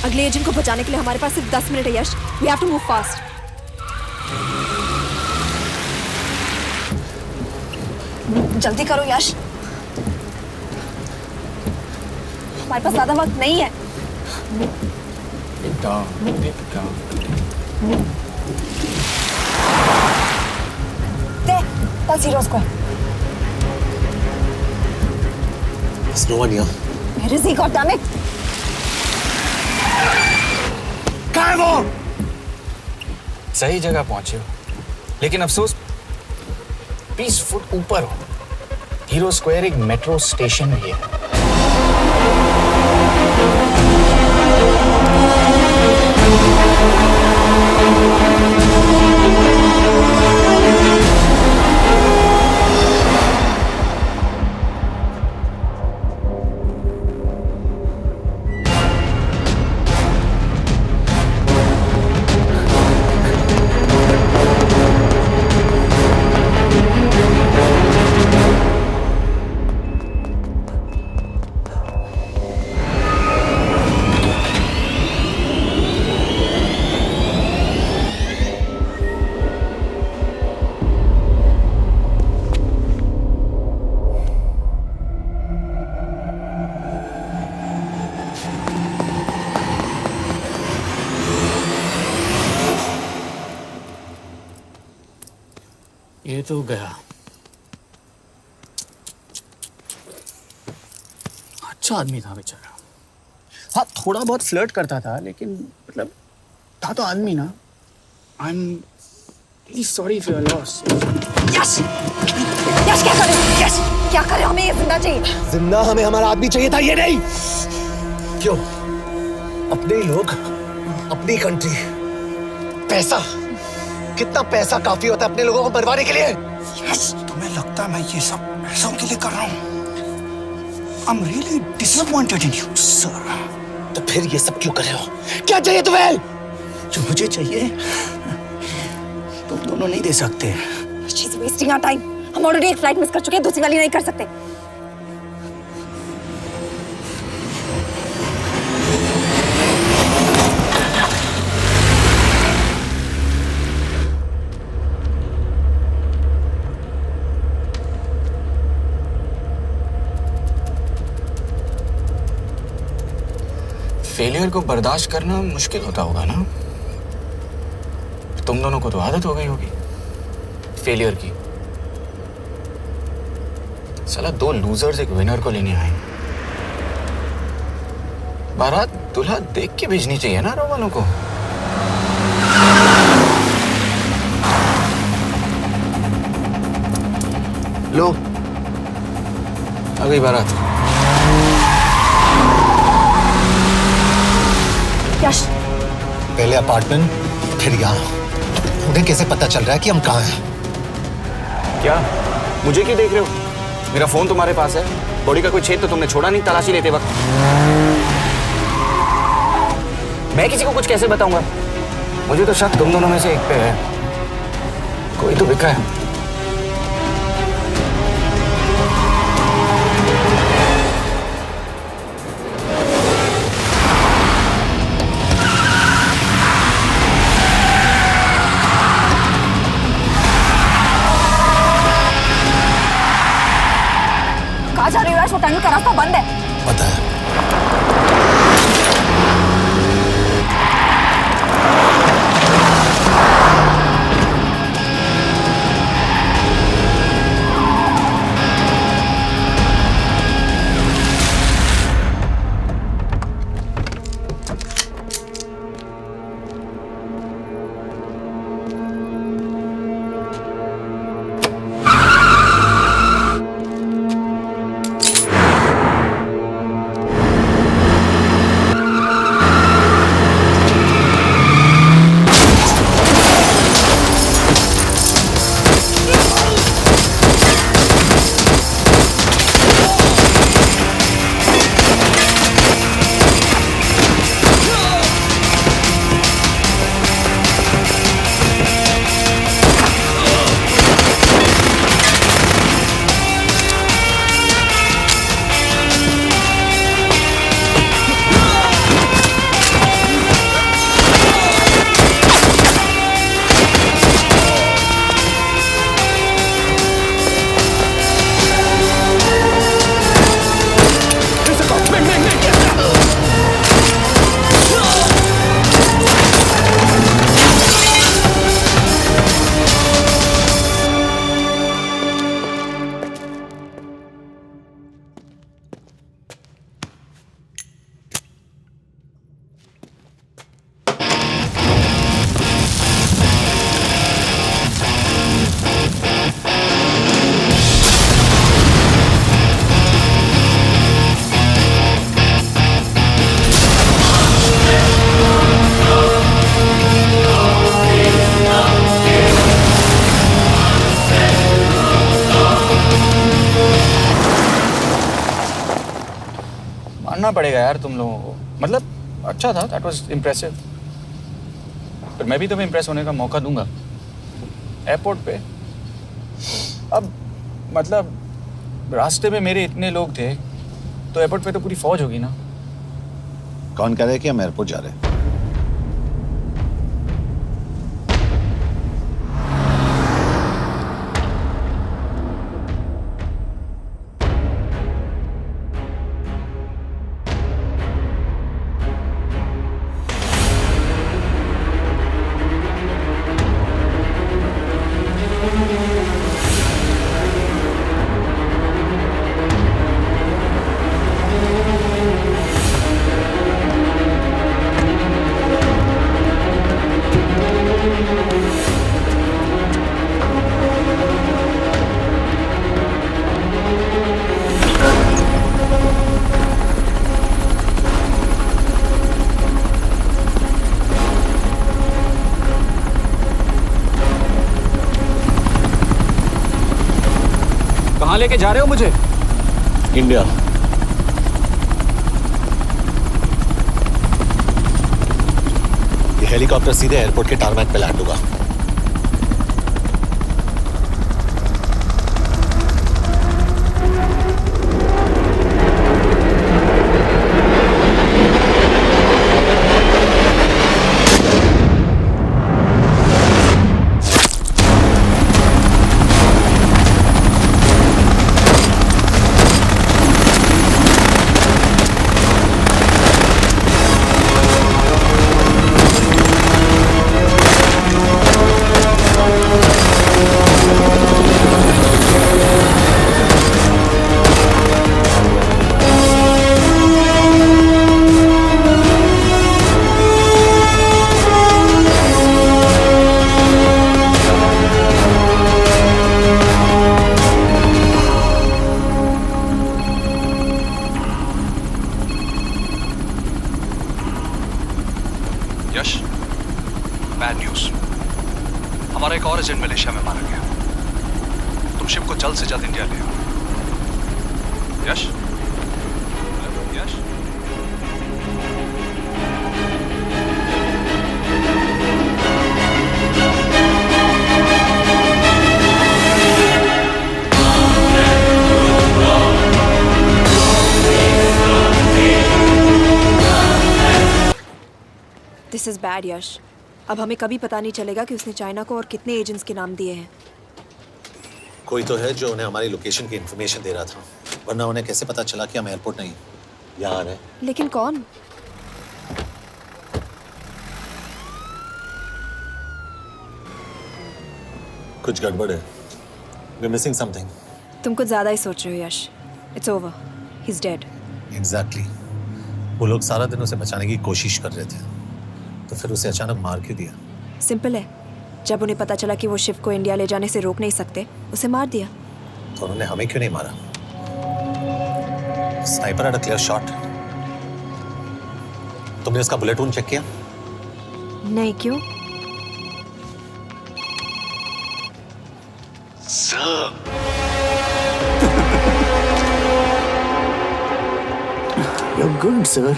अगले एजेंट को बचाने के लिए हमारे पास सिर्फ 10 मिनट है Yash. We have to move fast. जल्दी करो यश, हमारे पास ज्यादा वक्त नहीं है। That's Hero Square. There's no one here. Where is he? God damn it! कहाँ है वो? सही जगह पहुंचे हो, लेकिन अफसोस 20 फुट ऊपर हो। हीरो स्क्वायर एक मेट्रो स्टेशन भी है। ये तो गया। अच्छा आदमी था बेचारा। हाँ, थोड़ा बहुत फ्लर्ट करता था, लेकिन मतलब था तो आदमी ना। I am really sorry for your loss. Yash! Yash क्या करे? यश क्या करे? हमें ये जिंदा चाहिए। जिंदा हमें हमारा आदमी चाहिए था, ये नहीं। क्यों? अपने ही लोग, अपनी कंट्री, पैसा। कितना पैसा काफी होता है अपने लोगों को मरवाने के लिए? यस, तुम्हें लगता है मैं ये सब पैसों के लिए कर रहा हूँ? आई am really disappointed in you sir. तो फिर ये सब क्यों कर रहे हो? क्या चाहिए तुम्हें? जो मुझे चाहिए तुम दोनों नहीं दे सकते। She's wasting our time. हम ऑलरेडी एक फ्लाइट मिस कर चुके हैं, दूसरी वाली नहीं कर सकते। फेलियर को बर्दाश्त करना मुश्किल होता होगा ना? तुम दोनों को तो आदत हो गई होगी फेलियर की। साला 2 लूजर्स एक विनर को लेने आए। बारात दूल्हा देख के भेजनी चाहिए ना रो वालों को। लो, आ गई बारात। यश, पहले अपार्टमेंट, फिर यहाँ। उन्हें कैसे पता चल रहा है कि हम कहाँ हैं? क्या मुझे क्यों देख रहे हो? मेरा फोन तुम्हारे पास है, बॉडी का कोई छेद तो तुमने छोड़ा नहीं तलाशी लेते वक्त। मैं किसी को कुछ कैसे बताऊंगा? मुझे तो शक तुम दोनों में से एक पे है, कोई तो बिका है। कहाँ जा रही हो यश? वो टनल का रास्ता बंद है। पता है। मानना पड़ेगा यार तुम लोगों को, मतलब अच्छा था, दैट वाज इम्प्रेसिव। पर मैं भी तुम्हें इम्प्रेस होने का मौका दूंगा एयरपोर्ट पे। अब मतलब रास्ते में मेरे इतने लोग थे तो एयरपोर्ट पे तो पूरी फौज होगी ना। कौन कह रहा है कि हम एयरपोर्ट जा रहे हैं? कहाँ लेके जा रहे हो मुझे? इंडिया। ये हेलीकॉप्टर सीधे एयरपोर्ट के टारमैक पे लैंड होगा। यश, बैड न्यूज। हमारा एक और एजेंट मलेशिया में मारा गया। तुम शिप को जल्द से जल्द इंडिया ले आओ। यश, यश। दिस इज बैड यश। अब हमें कभी पता नहीं चलेगा कि उसने चाइना को और कितने एजेंट्स के नाम दिए हैं। कोई तो है जो उन्हें हमारी लोकेशन की इंफॉर्मेशन दे रहा था, वरना उन्हें कैसे पता चला कि हम एयरपोर्ट नहीं यहाँ आ रहे हैं? लेकिन कौन? कुछ गड़बड़ है। We're missing something. तुम कुछ ज्यादा ही सोच रहे हो Yash. It's over, he is dead. Exactly. वो लोग सारा दिन उसे बचाने की कोशिश कर रहे थे, तो फिर उसे अचानक मार क्यों दिया? सिंपल है, जब उन्हें पता चला कि वो शिव को इंडिया ले जाने से रोक नहीं सकते, उसे मार दिया। तो उन्होंने हमें क्यों नहीं मारा? Sniper had a clear shot. तुमने उसका बुलेट वूंड चेक किया? नहीं, क्यों? You're good, sir.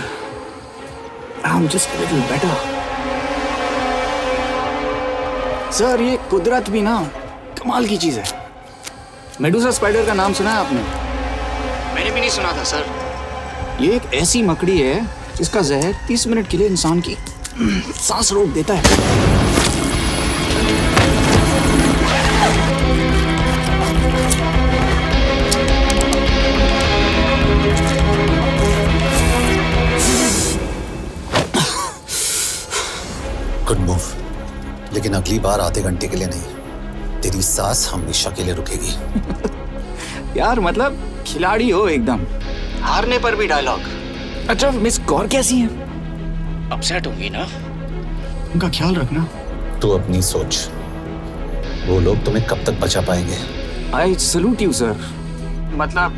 I'm just a little better. Sir, ये कुदरत भी ना कमाल की चीज है। मेडुसा स्पाइडर का नाम सुना है आपने? मैंने भी नहीं सुना था सर। ये एक ऐसी मकड़ी है जिसका जहर 30 मिनट के लिए इंसान की सांस रोक देता है। गुड मूव, लेकिन अगली बार आधे घंटे के लिए नहीं। तेरी सांस हमेशा के लिए रुकेगी। यार मतलब खिलाड़ी हो एकदम, हारने पर भी डायलॉग। अच्छा, मिस कौर कैसी हैं? अपसेट होंगी ना? उनका ख्याल रखना। तू अपनी सोच, वो लोग तुम्हें कब तक बचा पाएंगे? I salute you sir. मतलब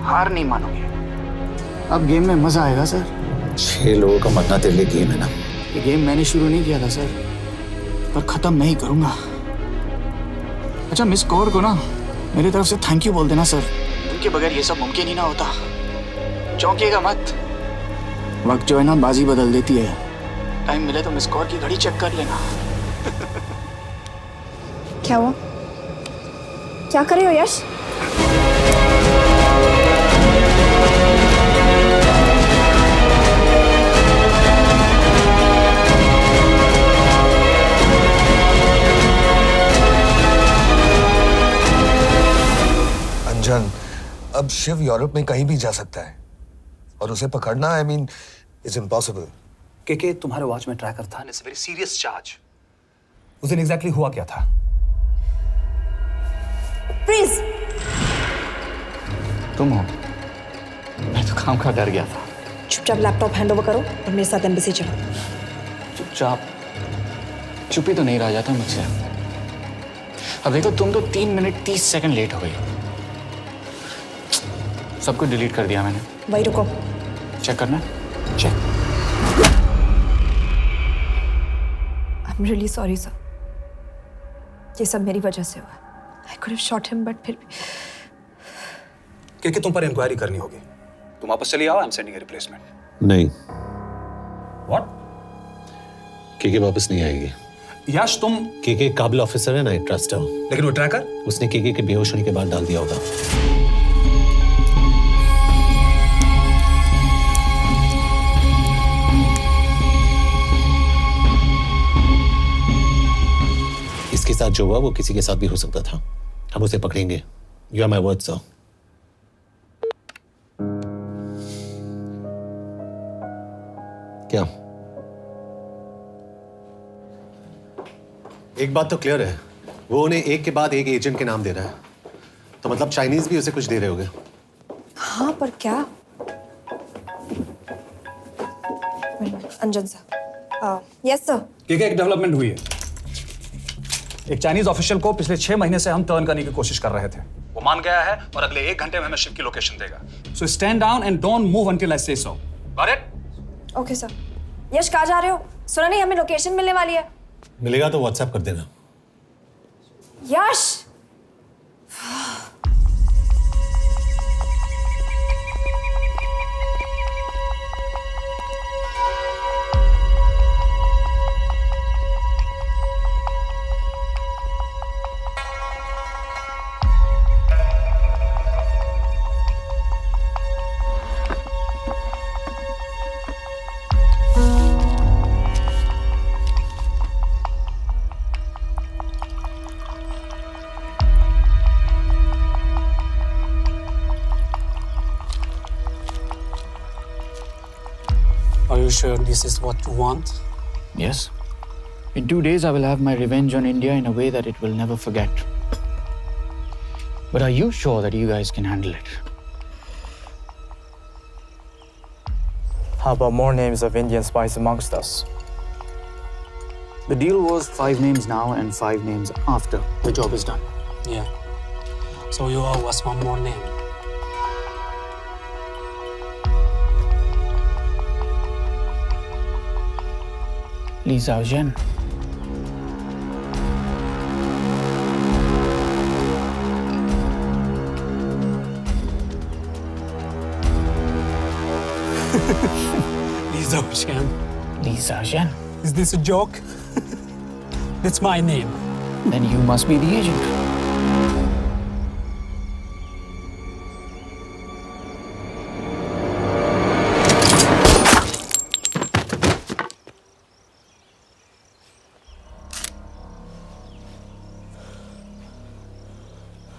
हार नहीं मानोगे। अब गेम में मजा आएगा सर। 6 लोगों का मरना तेरे लिए गेम है ना? ये गेम मैंने शुरू नहीं किया था सर, पर खत्म नहीं करूंगा। अच्छा, मिस कौर को ना मेरी तरफ से थैंक यू बोल देना सर। उनके बगैर ये सब मुमकिन ही ना होता। चौंकिएगा मत, वक्त जो है ना बाजी बदल देती है। टाइम मिले तो मिस कौर की घड़ी चेक कर लेना। क्या हुआ? क्या कर रहे हो यश? अंजन, अब शिव यूरोप में कहीं भी जा सकता है और उसे पकड़ना, आई मीन, इज इम्पॉसिबल। के तुम्हारे वॉच में ट्रैकर था, इट्स वेरी सीरियस चार्ज। उस दिन एग्जैक्टली हुआ क्या था? प्लीज। तुम हो? मैं तो काम का डर गया था। चुपचाप लैपटॉप हैंड ओवर करो और मेरे साथ एम्बेसी चलो। चुपचाप? चुप ही तो नहीं रहा जाता मुझसे। अब देखो, तुम तो 3 मिनट 30 सेकंड लेट हो गई। सब कुछ डिलीट कर दिया मैंने। वही रुको, चेक करना। Check. I am really sorry sir, ये सब मेरी वजह से हुआ। I could have shot him, but फिर तुम पर इंक्वायरी करनी होगी। तुम वापस चली आओ, I am sending a replacement. नहीं। व्हाट? केके वापस नहीं आएगी। यश, तुम केके काबिल ऑफिसर है ना, आई ट्रस्ट हूं। लेकिन वो ट्रैकर? उसने केके के बेहोश होने के बाद डाल दिया होगा। इसके साथ जो हुआ वो किसी के साथ भी हो सकता था। हम उसे पकड़ेंगे। You are my word sir. क्या? एक बात तो क्लियर है, वो उन्हें एक के बाद एक एजेंट के नाम दे रहा है, तो मतलब चाइनीज भी उसे कुछ दे रहे होंगे। हाँ, पर क्या? अंजन सर। Yes sir. एक डेवलपमेंट हुई है। एक चाइनीज ऑफिशियल को पिछले 6 महीने से हम टर्न करने की कोशिश कर रहे थे। वो मान गया है और अगले 1 घंटे में हमें शिव की लोकेशन देगा। So stand down and don't move until I say so. Got it? Okay sir. Yash कहाँ जा रहे हो? सुना नहीं हमें लोकेशन मिलने वाली है। मिलेगा तो व्हाट्सएप कर देना। यश Are you sure this is what you want? Yes. In 2 days, I will have my revenge on India in a way that it will never forget. But are you sure that you guys can handle it? How about more names of Indian spies amongst us? The deal was 5 names now and 5 names after the job is done. Yeah. So you owe us one more name. Li Xiaozhen. Li Xiaozhen. Li Xiaozhen. Is this a joke? That's my name. Then you must be the agent.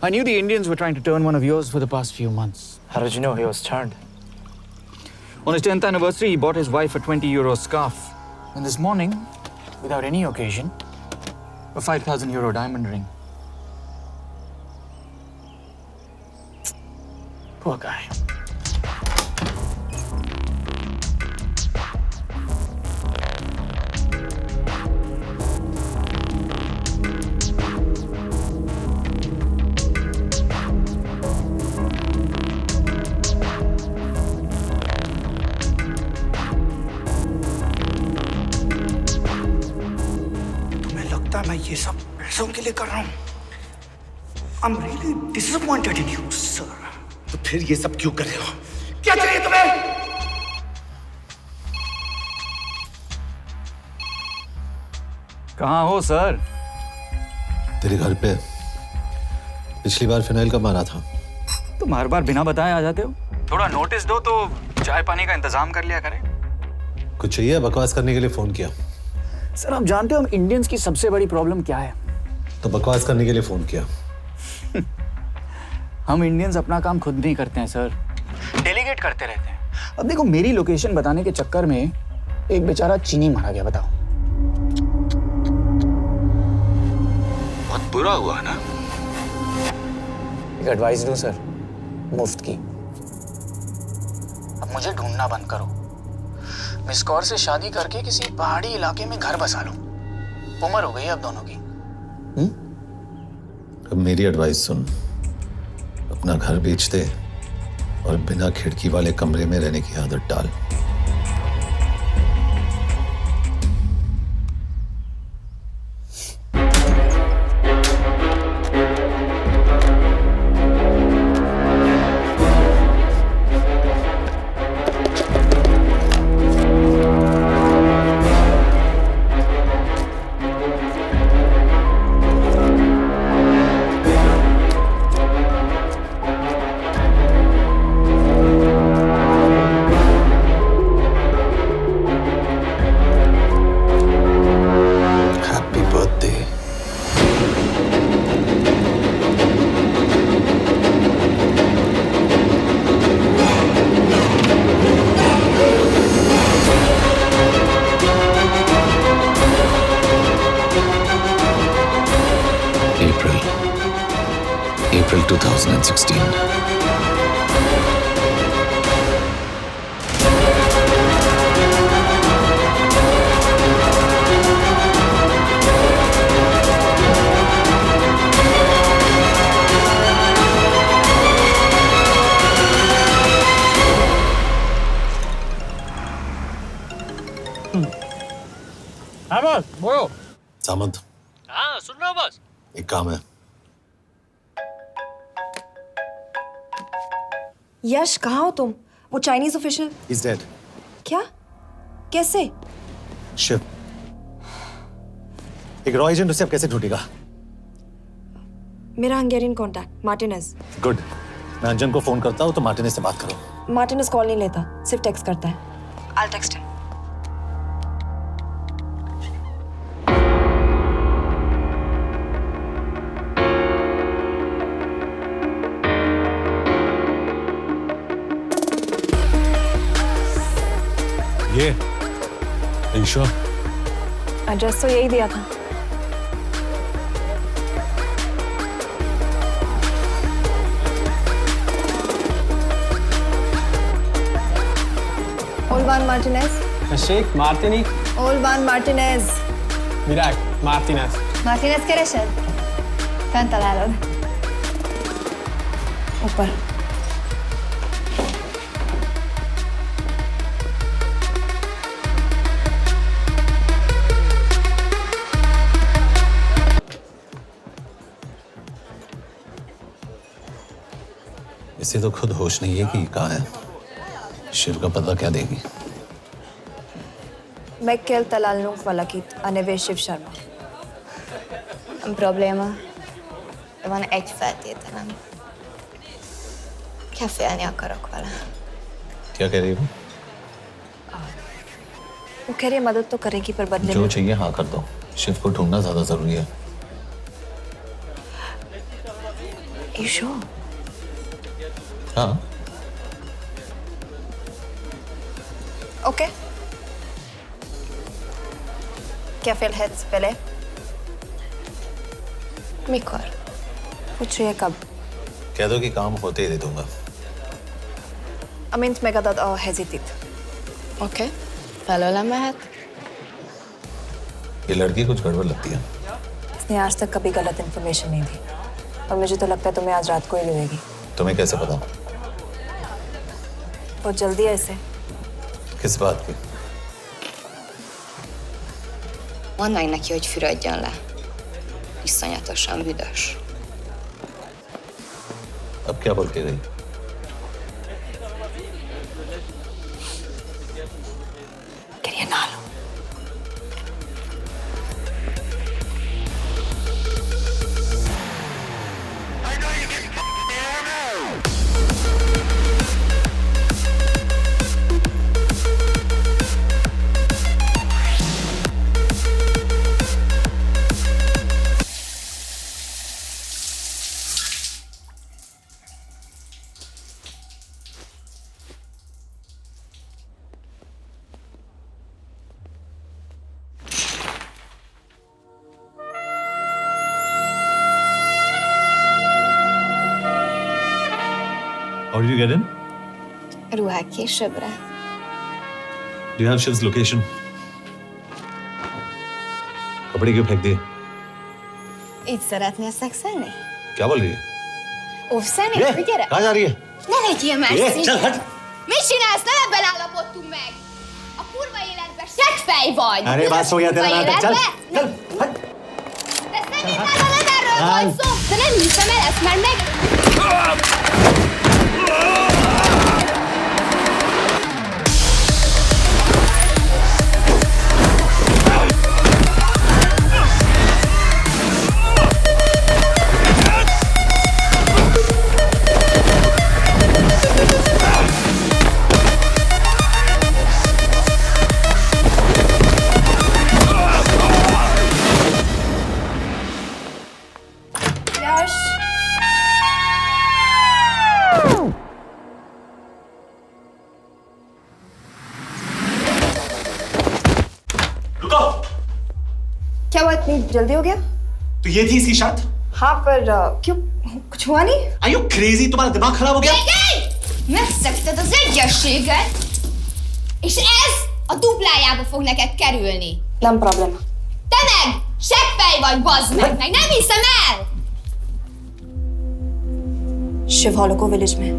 I knew the Indians were trying to turn one of yours for the past few months. How did you know he was turned? On his 10th anniversary, he bought his wife a 20 euro scarf. And this morning, without any occasion, a 5,000 euro diamond ring. Poor guy. मैं ये सब पैसों के लिए कर रहा हूँ। I'm really disappointed in you, sir. तो फिर ये सब क्यों कर रहे हो? क्या चाहिए तुम्हें? कहाँ हो सर? तेरे घर पे पिछली बार फिनाइल कब मारा था? तुम हर बार बिना बताए आ जाते हो। थोड़ा नोटिस दो तो चाय पानी का इंतजाम कर लिया करें। कुछ चाहिए? बकवास करने के लिए फोन किया। सर आप जानते हो हम इंडियंस की सबसे बड़ी प्रॉब्लम क्या है? तो बकवास करने के लिए फोन किया। हम इंडियंस अपना काम खुद नहीं करते हैं सर, डेलीगेट करते रहते हैं। अब देखो मेरी लोकेशन बताने के चक्कर में एक बेचारा चीनी मारा गया, बताओ। बहुत बुरा हुआ ना? एक एडवाइस दूं सर, मुफ्त की। अब मुझे ढूंढना बंद करो। मिस कौर से शादी करके किसी पहाड़ी इलाके में घर बसा लो। उम्र हो गई अब दोनों की। अब मेरी एडवाइस सुन, अपना घर बेच दे और बिना खिड़की वाले कमरे में रहने की आदत डाल। April 2016. हाँ बॉस बोलो। सामंत हाँ सुन रहा हूँ बॉस। एक काम है। यश कहाँ हो तुम? वो चाइनीज ऑफिशियल He's dead. क्या? कैसे? शिव, एक रॉ एजेंट उसे अब कैसे ढूंढेगा? मेरा हंगेरियन कॉन्टैक्ट मार्टिनेज। गुड, मैं अंजन को फोन करता हूँ तो मार्टिनेज से बात करो। मार्टिनेज कॉल नहीं लेता, सिर्फ टेक्स्ट करता है। I'll text him. ये sure? एड्रेस तो यही दिया था। Olvan Martinez. Sheikh Martini. Olvan Martinez. Virág Martinez. Martinez keresed? Fent találod. ऊपर। इसे तो खुद होश नहीं है कि कहाँ है। शिव का पता क्या देगी? Meg kell találnunk valakit, a neve Shiv Sharma. Probléma. Van egy feltételem. Kefélni akarok vele. क्या कह रही हो? वो कह रही है मदद तो करेगी पर बदले जो में। चाहिए हाँ कर दो। शिव को ढूंढना ज्यादा जरूरी है। You sure? हाँ। Okay. क्या félhetsz vele? Mikor? पूछ रही है कब? कह दो कि काम होते ही दे दूंगा। Amint megadod a hezitit. Oké. Belőlem mehet? ये लड़की कुछ गड़बड़ लगती है। इसने आज तक कभी गलत इन्फॉर्मेशन नहीं दी और मुझे तो लगता है तुम्हें आज रात को ही मिलेगी। तुम्हें कैसे पता? बहुत जल्दी है इसे। किस बात की? Mondd meg neki, hogy fürödjön le. Iszonyatosan büdös. अब क्या बोल के गई? करिए ना लो। How did you get in? Ruhák későbbre. Do you have Shiv's location? कपड़े क्यों फेंक दिए? Így szeretnél szexelni? क्या बोल रही है? Óvszeni? ये, Gyere! कहाँ जा रही है? Ne legyél már ये, színes! चल हट! Mit csinálsz? Nem ebben állapodtunk meg! A kurva életben seggfej vagy! अरे बात हो गया तेरा नाटक, चल! चल! हट! De szerintem nem erről van szó! De nem hiszem el ezt már meg... यश! रुको। क्या हुआ इतनी जल्दी हो गया? तो ये थी इसकी शर्त? हाँ पर क्यों कुछ हुआ नहीं? Are you crazy? तुम्हारा दिमाग खराब हो गया? Megszegted az egyességet, és ez a duplájába fog neked kerülni. Nem probléma. Te meg seggfej vagy, bazd meg! Nem hiszem el! Shiv Holloko village में।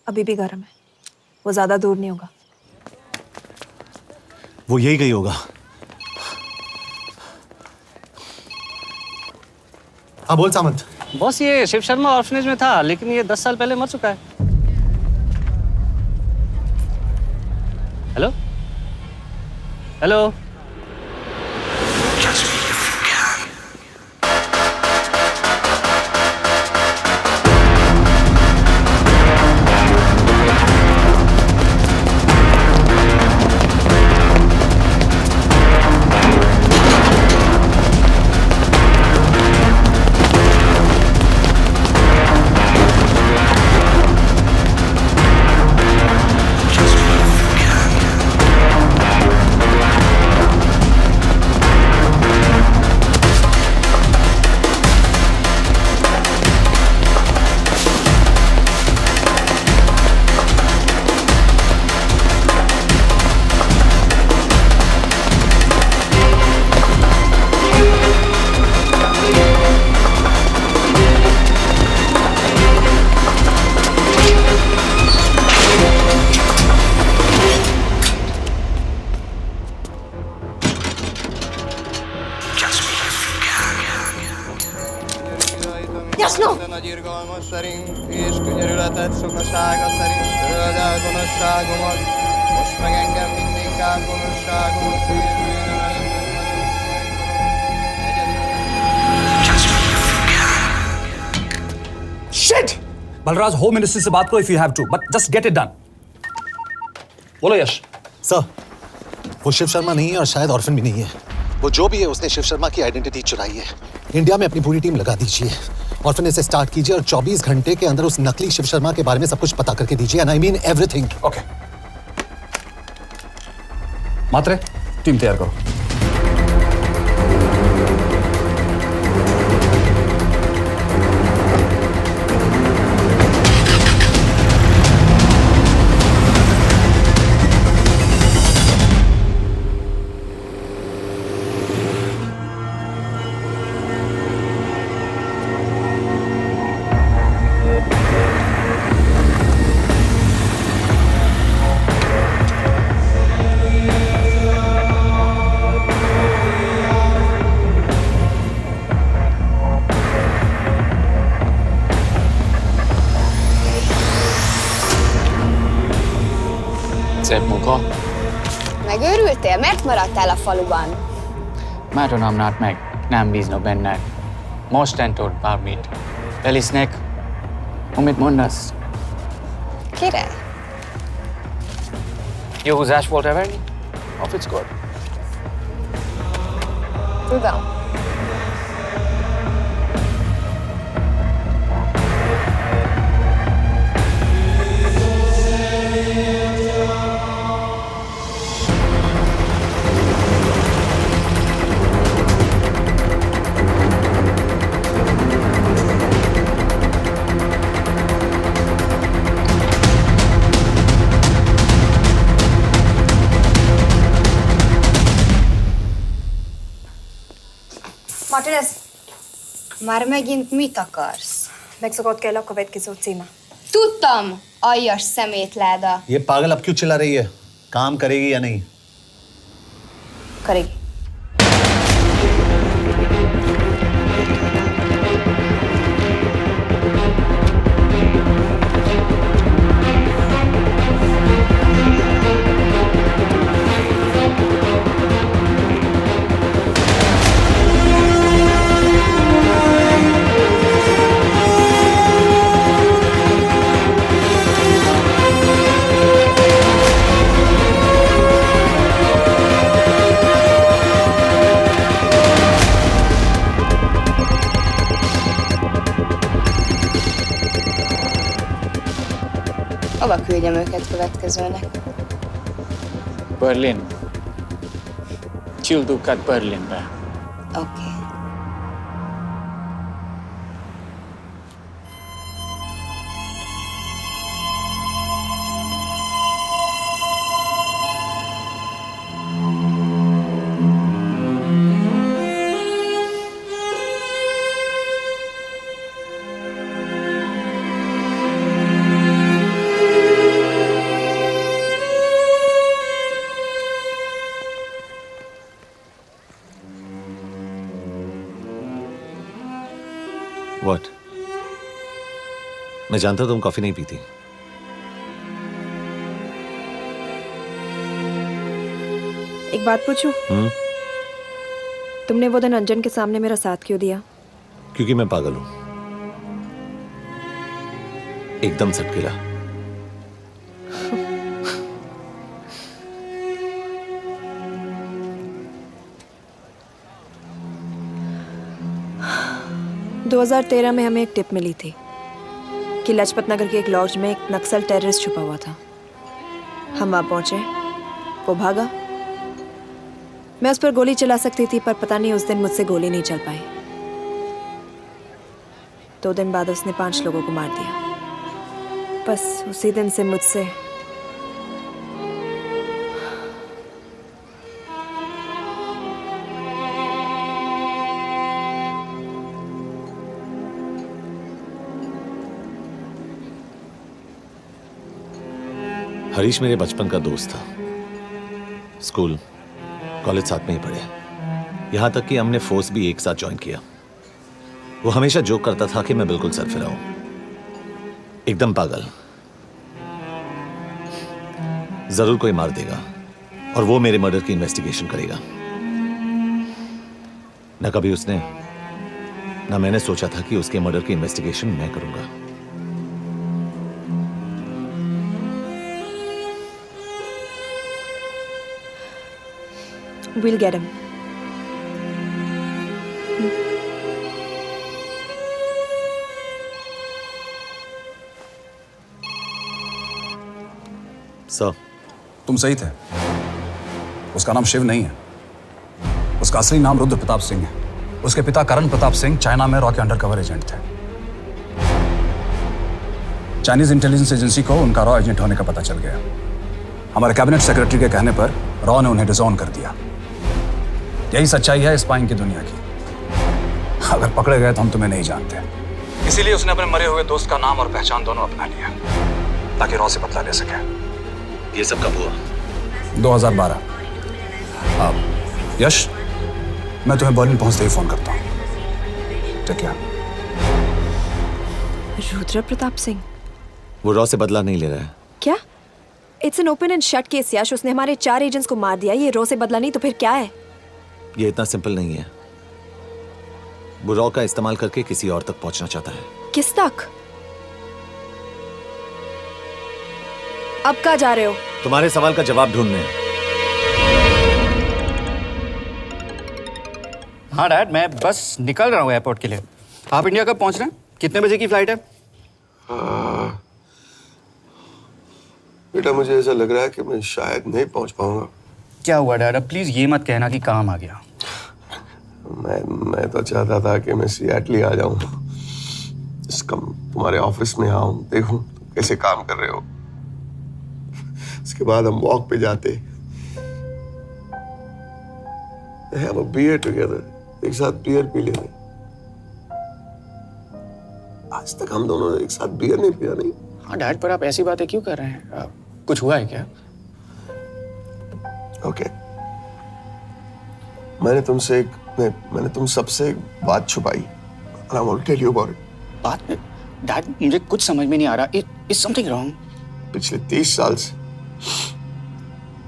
अभी भी गर्म है, वो ज्यादा दूर नहीं होगा। वो यही गई होगा। हाँ बोल सामंत। बॉस ये शिव शर्मा ऑर्फनेज में था, लेकिन ये 10 साल पहले मर चुका है। Hello hello. Nagy irgalmas szerint és könyörületet sokasága szerint töröld el gonoszságomat, most meg engem mindinkább gonoszságomat Shit! Balraj home ministry से बात करो if you have to, but just get it done. बोलो यश। सर, वो शिव शर्मा नहीं है और शायद ऑर्फन भी नहीं है। वो जो भी है उसने शिव शर्मा की आइडेंटिटी चुराई है। इंडिया में अपनी पूरी टीम लगा दीजिए, ऑर्फनेज से स्टार्ट कीजिए और 24 घंटे के अंदर उस नकली शिव शर्मा के बारे में सब कुछ पता करके दीजिए। And I mean everything. Okay. Matre, team तैयार करो। Szép munka. Megőrültél? Miért maradtál a faluban? Mert nem nárt meg. Nem bíznak benned. Mostantól bármit. Elisznek. Amit mondasz? Király. Jó húzás volt everni? Off it's good. Tudom. Martinez, Már megint mit akarsz? megszokott kell a következő címe. Tudtam, aljas szemétláda. ये पागल अब क्यों चिल्ला रही है? काम करेगी या नहीं? करेगी। Hova küldjem őket következőnek? Berlin. Küldőket Berlinbe. Oké. मैं जानता तुम कॉफी नहीं पीती। एक बात पूछूं? तुमने वो दिन अंजन के सामने मेरा साथ क्यों दिया? क्योंकि मैं पागल हूं, एकदम सटकेला। – 2013 में हमें एक टिप मिली थी कि लाजपत नगर के एक लॉज में एक नक्सल टेररिस्ट छुपा हुआ था। हम वहां पहुंचे, वो भागा। मैं उस पर गोली चला सकती थी, पर पता नहीं उस दिन मुझसे गोली नहीं चल पाई। 2 दिन बाद उसने 5 लोगों को मार दिया। बस उसी दिन से मुझसे हरीश मेरे बचपन का दोस्त था। स्कूल कॉलेज साथ में ही पढ़े, यहां तक कि हमने फोर्स भी एक साथ ज्वाइन किया। वो हमेशा जोक करता था कि मैं बिल्कुल सरफिरा हूं, एकदम पागल। जरूर कोई मार देगा और वो मेरे मर्डर की इन्वेस्टिगेशन करेगा। न कभी उसने न मैंने सोचा था कि उसके मर्डर की इन्वेस्टिगेशन मैं करूंगा। We'll get him. सर, तुम सही थे। उसका नाम शिव नहीं है, उसका असली नाम रुद्र प्रताप सिंह है। उसके पिता करण प्रताप सिंह चाइना में रॉ के अंडरकवर एजेंट थे। चाइनीज इंटेलिजेंस एजेंसी को उनका रॉ एजेंट होने का पता चल गया। हमारे कैबिनेट सेक्रेटरी के कहने पर रॉ ने उन्हें डिसऑन कर दिया। यही सच्चाई है स्पाइंग की दुनिया की। अगर पकड़े गए तो हम तुम्हें नहीं जानते, इसीलिए उसने अपने मरे हुए दोस्त का नाम और पहचान दोनों अपना लिया ताकि रॉ से बदला ले सके। ये सब कब हुआ? 2012। यश, मैं तुम्हें बर्लिन पहुंचते ही फोन करता हूँ। ठीक है। रुद्र प्रताप सिंह वो रॉ से बदला नहीं ले रहा है। क्या? It's an open and shut case Yash. उसने हमारे 4 एजेंट्स को मार दिया। ये रॉ से बदला नहीं तो फिर क्या है? ये इतना सिंपल नहीं है। वो रॉ का इस्तेमाल करके किसी और तक पहुंचना चाहता है। किस तक? अब कहाँ जा रहे हो? तुम्हारे सवाल का जवाब ढूंढने। हाँ डैड, मैं बस निकल रहा हूँ एयरपोर्ट के लिए। आप इंडिया कब पहुंच रहे हैं? कितने बजे की फ्लाइट है? बेटा मुझे ऐसा लग रहा है कि मैं शायद नहीं पहुंच पाऊंगा। क्या हुआ डैड? अब प्लीज ये मत कहना कि काम आ गया। मैं तो चाहता था कि मैं सियाटल आ जाऊं, तुम्हारे ऑफिस में आऊं, देखूं तुम कैसे काम कर रहे हो। उसके बाद हम वॉक पे जाते, have a beer together, एक साथ बियर पी लेते। आज तक हम दोनों एक साथ बियर नहीं पिया। नहीं। हाँ डैड, पर आप ऐसी बातें क्यों कर रहे हैं? कुछ हुआ है क्या? ओके। मैंने तुम सबसे एक बात छुपाई। And I want to tell you about it. बात में डैड मुझे कुछ समझ में नहीं आ रहा। Is something wrong? पिछले 30 साल से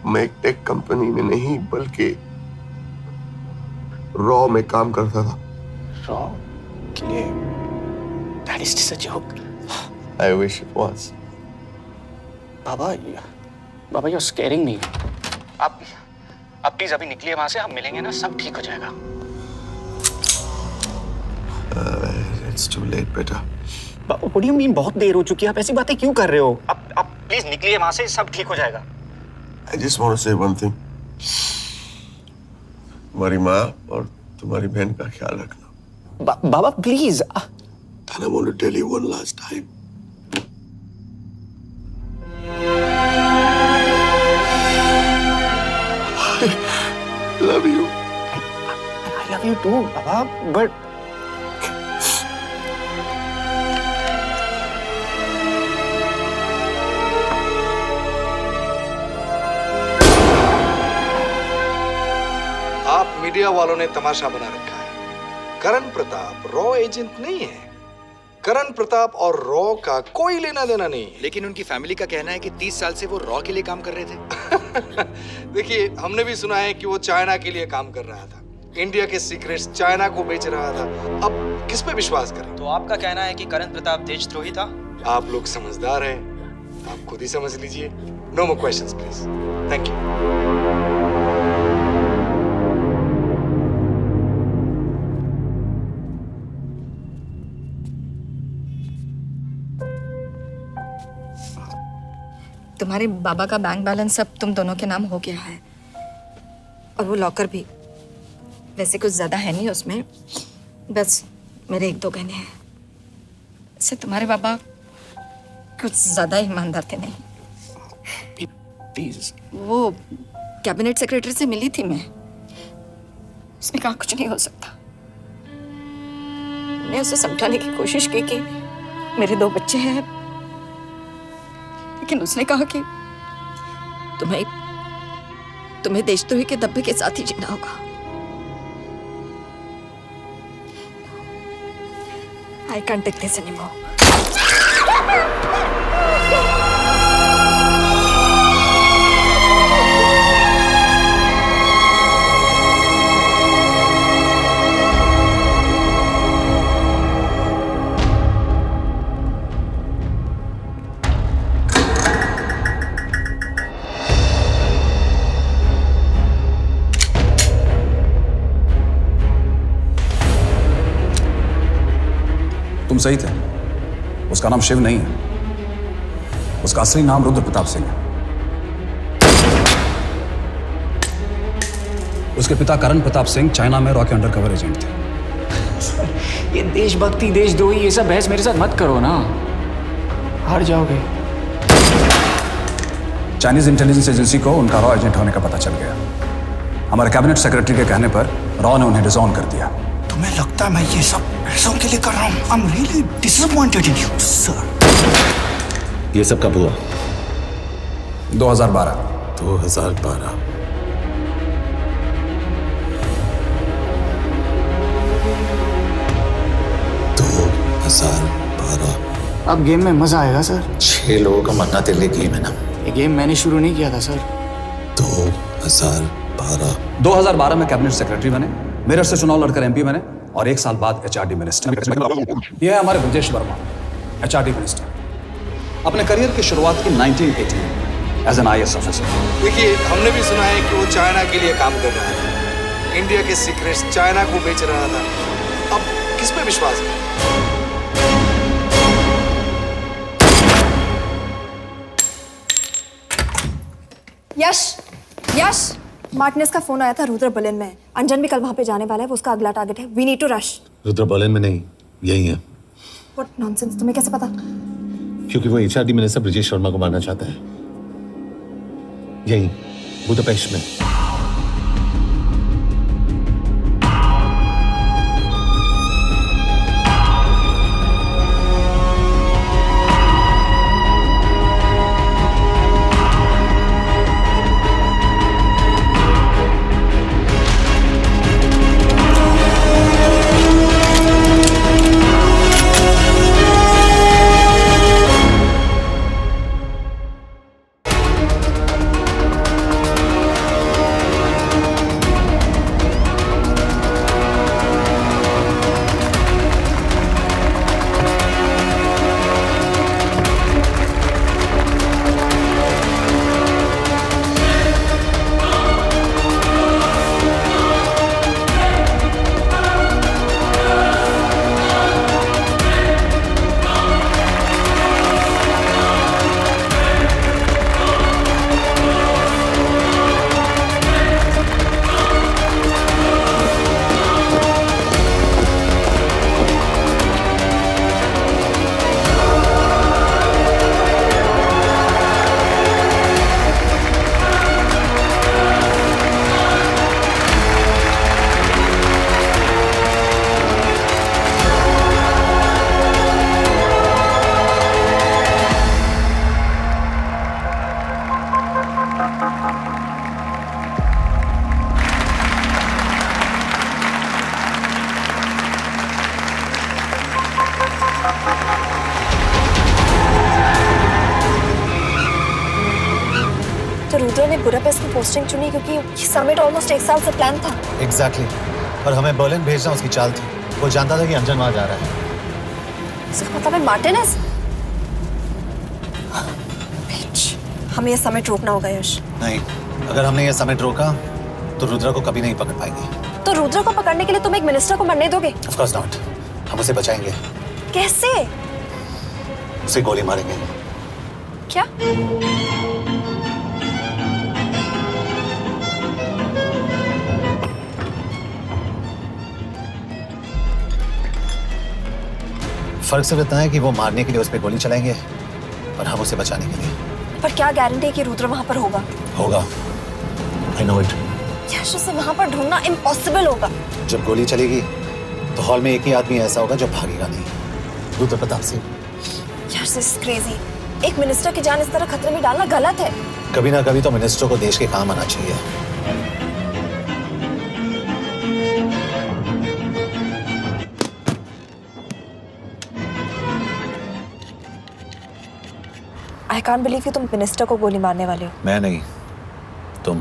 मैं एक टेक कंपनी में नहीं बल्कि रॉ में काम करता था। रॉ के लिए? That is just a joke. I wish it was. Baba you're scaring me. आप प्लीज अभी निकलिए वहां से, आप मिलेंगे ना, सब ठीक हो जाएगा। It's too late, बेटा। What do you mean बहुत देर हो चुकी है? आप ऐसी बातें क्यों कर रहे हो? आप प्लीज निकलिए वहां से, सब ठीक हो जाएगा। I just want to say one thing. तुम्हारी माँ और तुम्हारी बहन का ख्याल रखना। बाबा please. And I want to tell you one last time. I love you. I love you too, Baba, but आप मीडिया वालों ने तमाशा बना रखा है। करण प्रताप रॉ एजेंट नहीं है। करण प्रताप और रॉ का कोई लेना देना नहीं है। लेकिन उनकी फैमिली का कहना है कि 30 साल से वो रॉ के लिए काम कर रहे थे। देखिए, हमने भी सुना है कि वो चाइना के लिए काम कर रहा था, इंडिया के सीक्रेट्स चाइना को बेच रहा था। अब किस पे विश्वास करें? तो आपका कहना है कि करण प्रताप देशद्रोही था? आप लोग समझदार हैं, आप खुद ही समझ लीजिए। No more questions please. Thank you. तुम्हारे बाबा का बैंक बैलेंस अब तुम दोनों के नाम हो गया है, और वो लॉकर भी। वैसे कुछ ज्यादा है नहीं उसमें, बस मेरे 1-2 गहने हैं। वैसे तुम्हारे बाबा कुछ ज्यादा ईमानदार थे नहीं। प्लीज। वो कैबिनेट सेक्रेटरी से मिली थी मैं, उसने कहा कुछ नहीं हो सकता। मैं उसे समझाने की कोशिश की कि मेरे 2 बच्चे हैं, लेकिन उसने कहा कि तुम्हें देशद्रोही के दब्बे के साथ ही जीना होगा। I can't take this anymore. तुम सही थे, उसका नाम शिव नहीं है, उसका असली नाम रुद्र प्रताप सिंह है। उसके पिता करण प्रताप सिंह चाइना में रॉ के अंडरकवर एजेंट थे। ये देशभक्ति देशद्रोही ये सब बहस मेरे साथ मत करो ना, हार जाओगे। चाइनीज इंटेलिजेंस एजेंसी को उनका रॉ एजेंट होने का पता चल गया। हमारे कैबिनेट सेक्रेटरी के कहने पर रॉ ने उन्हें डिसऑन कर दिया। तुम्हें लगता है मैं ये सब पैसों के लिए कर रहा हूँ? I'm really disappointed in you, sir. ये सब कब हुआ? 2012। 2012। अब गेम में मजा आएगा सर। 6 लोगों का मरना तेरे लिए गेम है ना? ये गेम मैंने शुरू नहीं किया था सर। 2012 में कैबिनेट सेक्रेटरी बने, मेरठ से चुनाव लड़कर एमपी बने, और 1 साल बाद एचआरडी मिनिस्टर। यह है हमारे ब्रजेश वर्मा, एचआरडी मिनिस्टर। अपने करियर की शुरुआत की 1980 में एज एन IAS ऑफिसर। देखिए, हमने भी सुना है कि वो चाइना के लिए काम कर रहा था, इंडिया के सीक्रेट्स चाइना को बेच रहा था। अब किस पे विश्वास करें? यश, मार्टिनेस का फोन आया था रुद्र बर्लिन में। अंजन भी कल वहां पे जाने वाला है, वो उसका अगला टारगेट है। We need to rush. Rudra Berlin में नहीं, यही है। व्हाट नॉनसेंस, तुम्हें कैसे पता? क्योंकि वो एचआरडी मिनिस्टर ब्रजेश शर्मा को मारना चाहता है, यही बुदापेस्ट में। रुद्र ने बुडापेस्ट की पोस्टिंग चुनी क्योंकि ये समिट ऑलमोस्ट 1 साल से प्लान था। एग्जैक्टली और हमें बर्लिन भेजना उसकी चाल थी। वो जानता था कि अंजन वहां जा रहा है। इसका मतलब है मार्टिनेज। हमें ये समिट रोकना होगा यश। नहीं, अगर हमने ये समिट रोका तो रुद्र को कभी नहीं पकड़ पाएंगे। तो रुद्र को पकड़ने के लिए तुम एक मिनिस्टर को मरने दोगे? Of course not. हम उसे बचाएंगे। कैसे? उसे गोली मारेंगे। क्या? फर्क सिर्फ इतना है कि वो मारने के लिए उस पर गोली चलाएंगे और हम उसे बचाने के लिए। पर क्या गारंटी है कि रुद्र वहां पर होगा? होगा। I know it. यश, उसे वहां पर ढूंढना इम्पॉसिबल होगा। जब गोली चलेगी तो हॉल में एक ही आदमी ऐसा होगा जो भागेगा नहीं। रुद्र प्रताप सिंह। यश, दिस इज क्रेजी। एक मिनिस्टर की जान इस तरह खतरे में डालना गलत है। कभी ना कभी तो मिनिस्टर को देश के काम आना चाहिए। I can't believe कि तुम मिनिस्टर को गोली मारने वाले हो। मैं नहीं, तुम।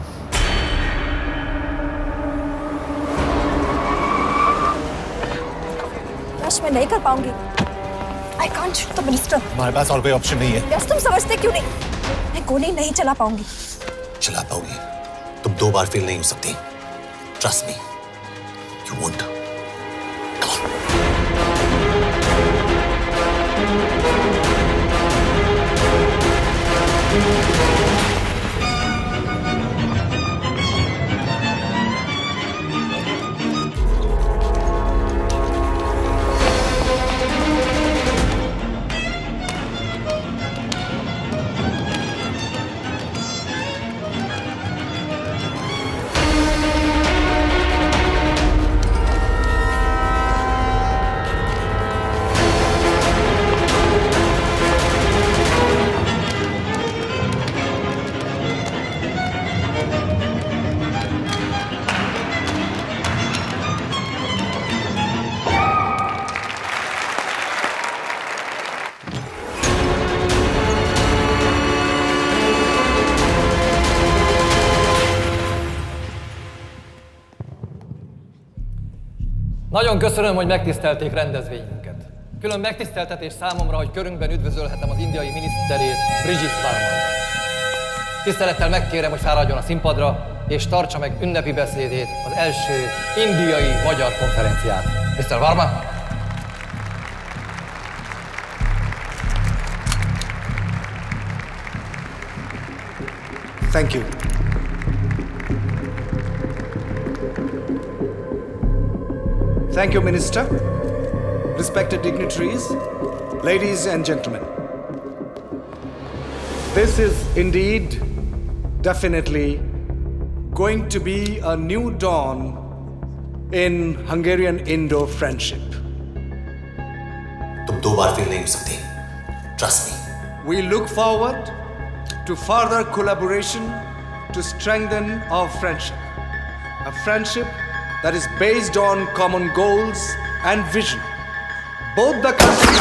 यश, मैं नहीं कर पाऊंगी। I can't shoot the minister। हमारे पास और कोई ऑप्शन नहीं है। यश, तुम समझते क्यों नहीं? मैं गोली नहीं चला पाऊंगी। चला पाओगी। तुम 2 बार फेल नहीं हो सकती। Trust me, you won't। Nagyon köszönöm, hogy megtisztelték rendezvényünket. Külön megtiszteltetés számomra, hogy körünkben üdvözölhetem az indiai miniszterét, Brigitte Varma. Tisztelettel megkérem, hogy fáradjon a színpadra, és tartsa meg ünnepi beszédét az első indiai-magyar konferenciát. Mr. Varma? Thank you. Thank you, Minister. Respected dignitaries, ladies and gentlemen. This is indeed, definitely, going to be a new dawn in Hungarian-Indo friendship. तुम 2 बार फेल नहीं हो सकती। Trust me. We look forward to further collaboration to strengthen our friendship. A friendship that is based on common goals and vision. Both the countries...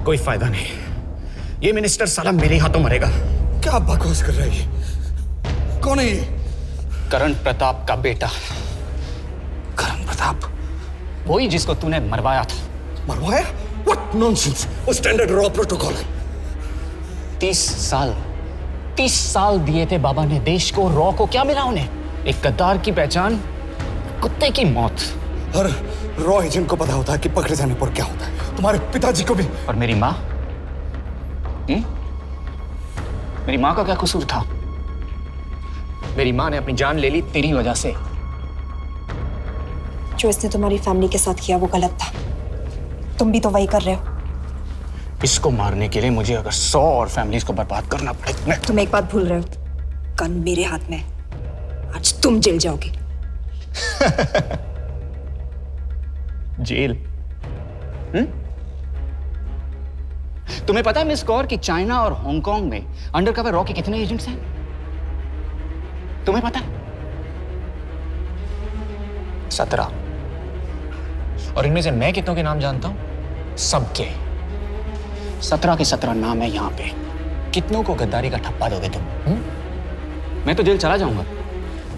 कोई फायदा नहीं, ये मिनिस्टर साला मेरे हाथों मरेगा। क्या बकवास कर रही है? कौन है ये? करण प्रताप का बेटा। करण प्रताप? वही जिसको तूने मरवाया था। मरवाया? What nonsense! वो स्टैंडर्ड रॉ प्रोटोकॉल है। 30 साल दिए थे बाबा ने देश को, रॉ को क्या मिला उन्हें? एक गद्दार की पहचान, कुत्ते की मौत। हर रॉ एजेंट को पता होता है कि पकड़े जाने पर क्या होता है। तुम्हारे पिताजी को भी। और मेरी माँ? मेरी माँ का क्या कसूर था? मेरी माँ ने अपनी जान ले ली तेरी वजह से। जो इसने तुम्हारी फैमिली के साथ किया वो गलत था, तुम भी तो वही कर रहे हो। इसको मारने के लिए मुझे अगर 100 और फैमिलीज को बर्बाद करना पड़े। तुम एक बात भूल रहे हो, गन मेरे हाथ में, आज तुम जेल जाओगे। जेल? तुम्हें पता है मिस कौर कि चाइना और हांगकांग में अंडरकवर रॉ के कितने एजेंट्स हैं? तुम्हें पता है? 17। और इनमें से मैं कितनों के नाम जानता हूं? सबके। 17 के 17 नाम है यहां पे। कितनों को गद्दारी का ठप्पा दोगे तुम? मैं तो जेल चला जाऊंगा,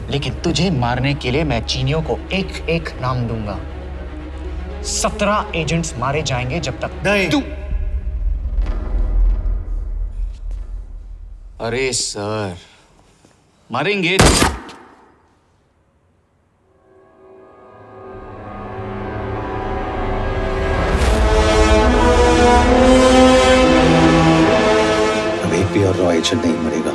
लेकिन तुझे मारने के लिए मैं चीनियों को एक एक नाम दूंगा। 17 एजेंट्स मारे जाएंगे जब तक नहीं। तू। अरे सर, मारेंगे। अब एक भी और रॉ एजेंट नहीं मरेगा।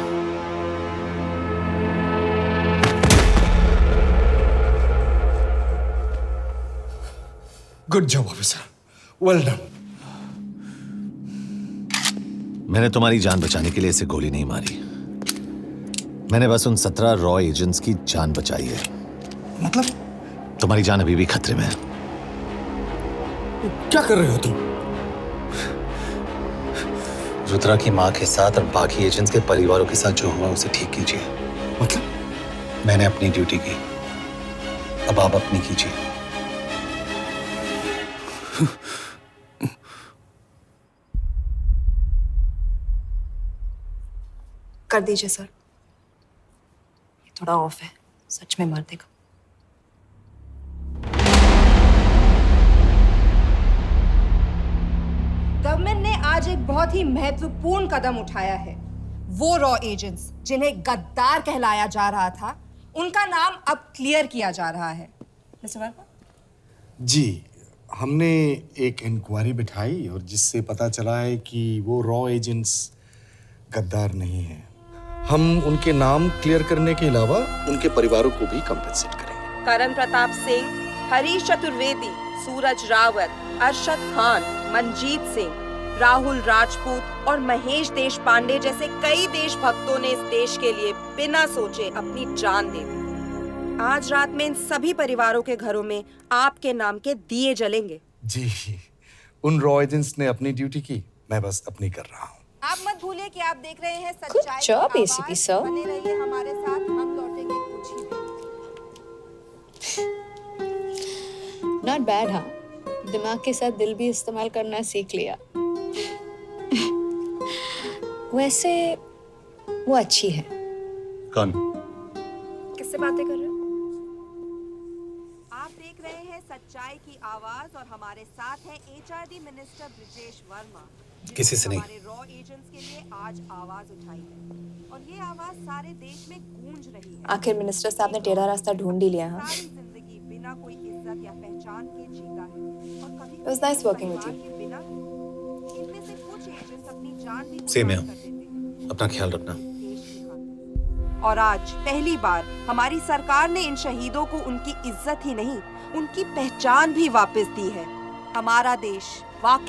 Good job officer, well done. मैंने तुम्हारी जान बचाने के लिए इसे गोली नहीं मारी। मैंने बस उन 17 रॉ एजेंट्स की जान बचाई है। मतलब? तुम्हारी जान अभी भी खतरे में है। क्या कर रहे हो तुम? रुद्रा की माँ के साथ और बाकी एजेंट्स के परिवारों के साथ जो हुआ उसे ठीक कीजिए। मतलब? मैंने अपनी ड्यूटी की, अब आप अपनी कीजिए। कर दीजिए सर, ये थोड़ा ऑफ है, सच में मार देगा। गवर्नमेंट ने आज एक बहुत ही महत्वपूर्ण कदम उठाया है। वो रॉ एजेंट्स जिन्हें गद्दार कहलाया जा रहा था, उनका नाम अब क्लियर किया जा रहा है। मिस्टर वर्मा? जी, हमने एक इंक्वायरी बिठाई और जिससे पता चला है कि वो रॉ एजेंट्स गद्दार नहीं हैं। हम उनके नाम क्लियर करने के अलावा उनके परिवारों को भी कंपेंसेट करेंगे। करण प्रताप सिंह, हरीश चतुर्वेदी, सूरज रावत, अरशद खान, मनजीत सिंह, राहुल राजपूत और महेश देशपांडे जैसे कई देशभक्तों ने इस देश के लिए बिना सोचे अपनी जान दे दी। आज रात में इन सभी परिवारों के घरों में आपके नाम के दिए जलेंगे। जी, उन रॉ एजेंट्स ने अपनी ड्यूटी की, मैं बस अपनी कर रहा हूँ। आप मत भूलिए कि आप देख रहे हैं सच्चाई job, की ACP आवाज। sir. बने रहिए हमारे साथ, हम लौटेंगे कुछ ही देर। Not bad. हाँ, दिमाग के साथ दिल भी इस्तेमाल करना सीख लिया। वैसे वो अच्छी है। कौन? किससे बातें कर रहे हो? आप देख रहे हैं सच्चाई की आवाज और हमारे साथ है HRD मिनिस्टर ब्रिजेश वर्मा। किसी से नहीं। हमारे रॉ एजेंट्स के लिए आज आवाज उठाई है और ये आवाज सारे देश में गूंज रही है। आखिर मिनिस्टर साहब ने टेढ़ा रास्ता ढूंढ ही लिया। हाँ, सारी जिंदगी बिना कोई इज्जत या पहचान के जीता है और कभी It was nice working with you. बिना इनमें से कुछ एजेंट्स अपनी जान भी सेम है। अपना ख्याल रखना। और आज पहली बार हमारी सरकार ने इन शहीदों को उनकी इज्जत ही नहीं, उनकी पहचान भी वापस दी है। हमारा देश वाकई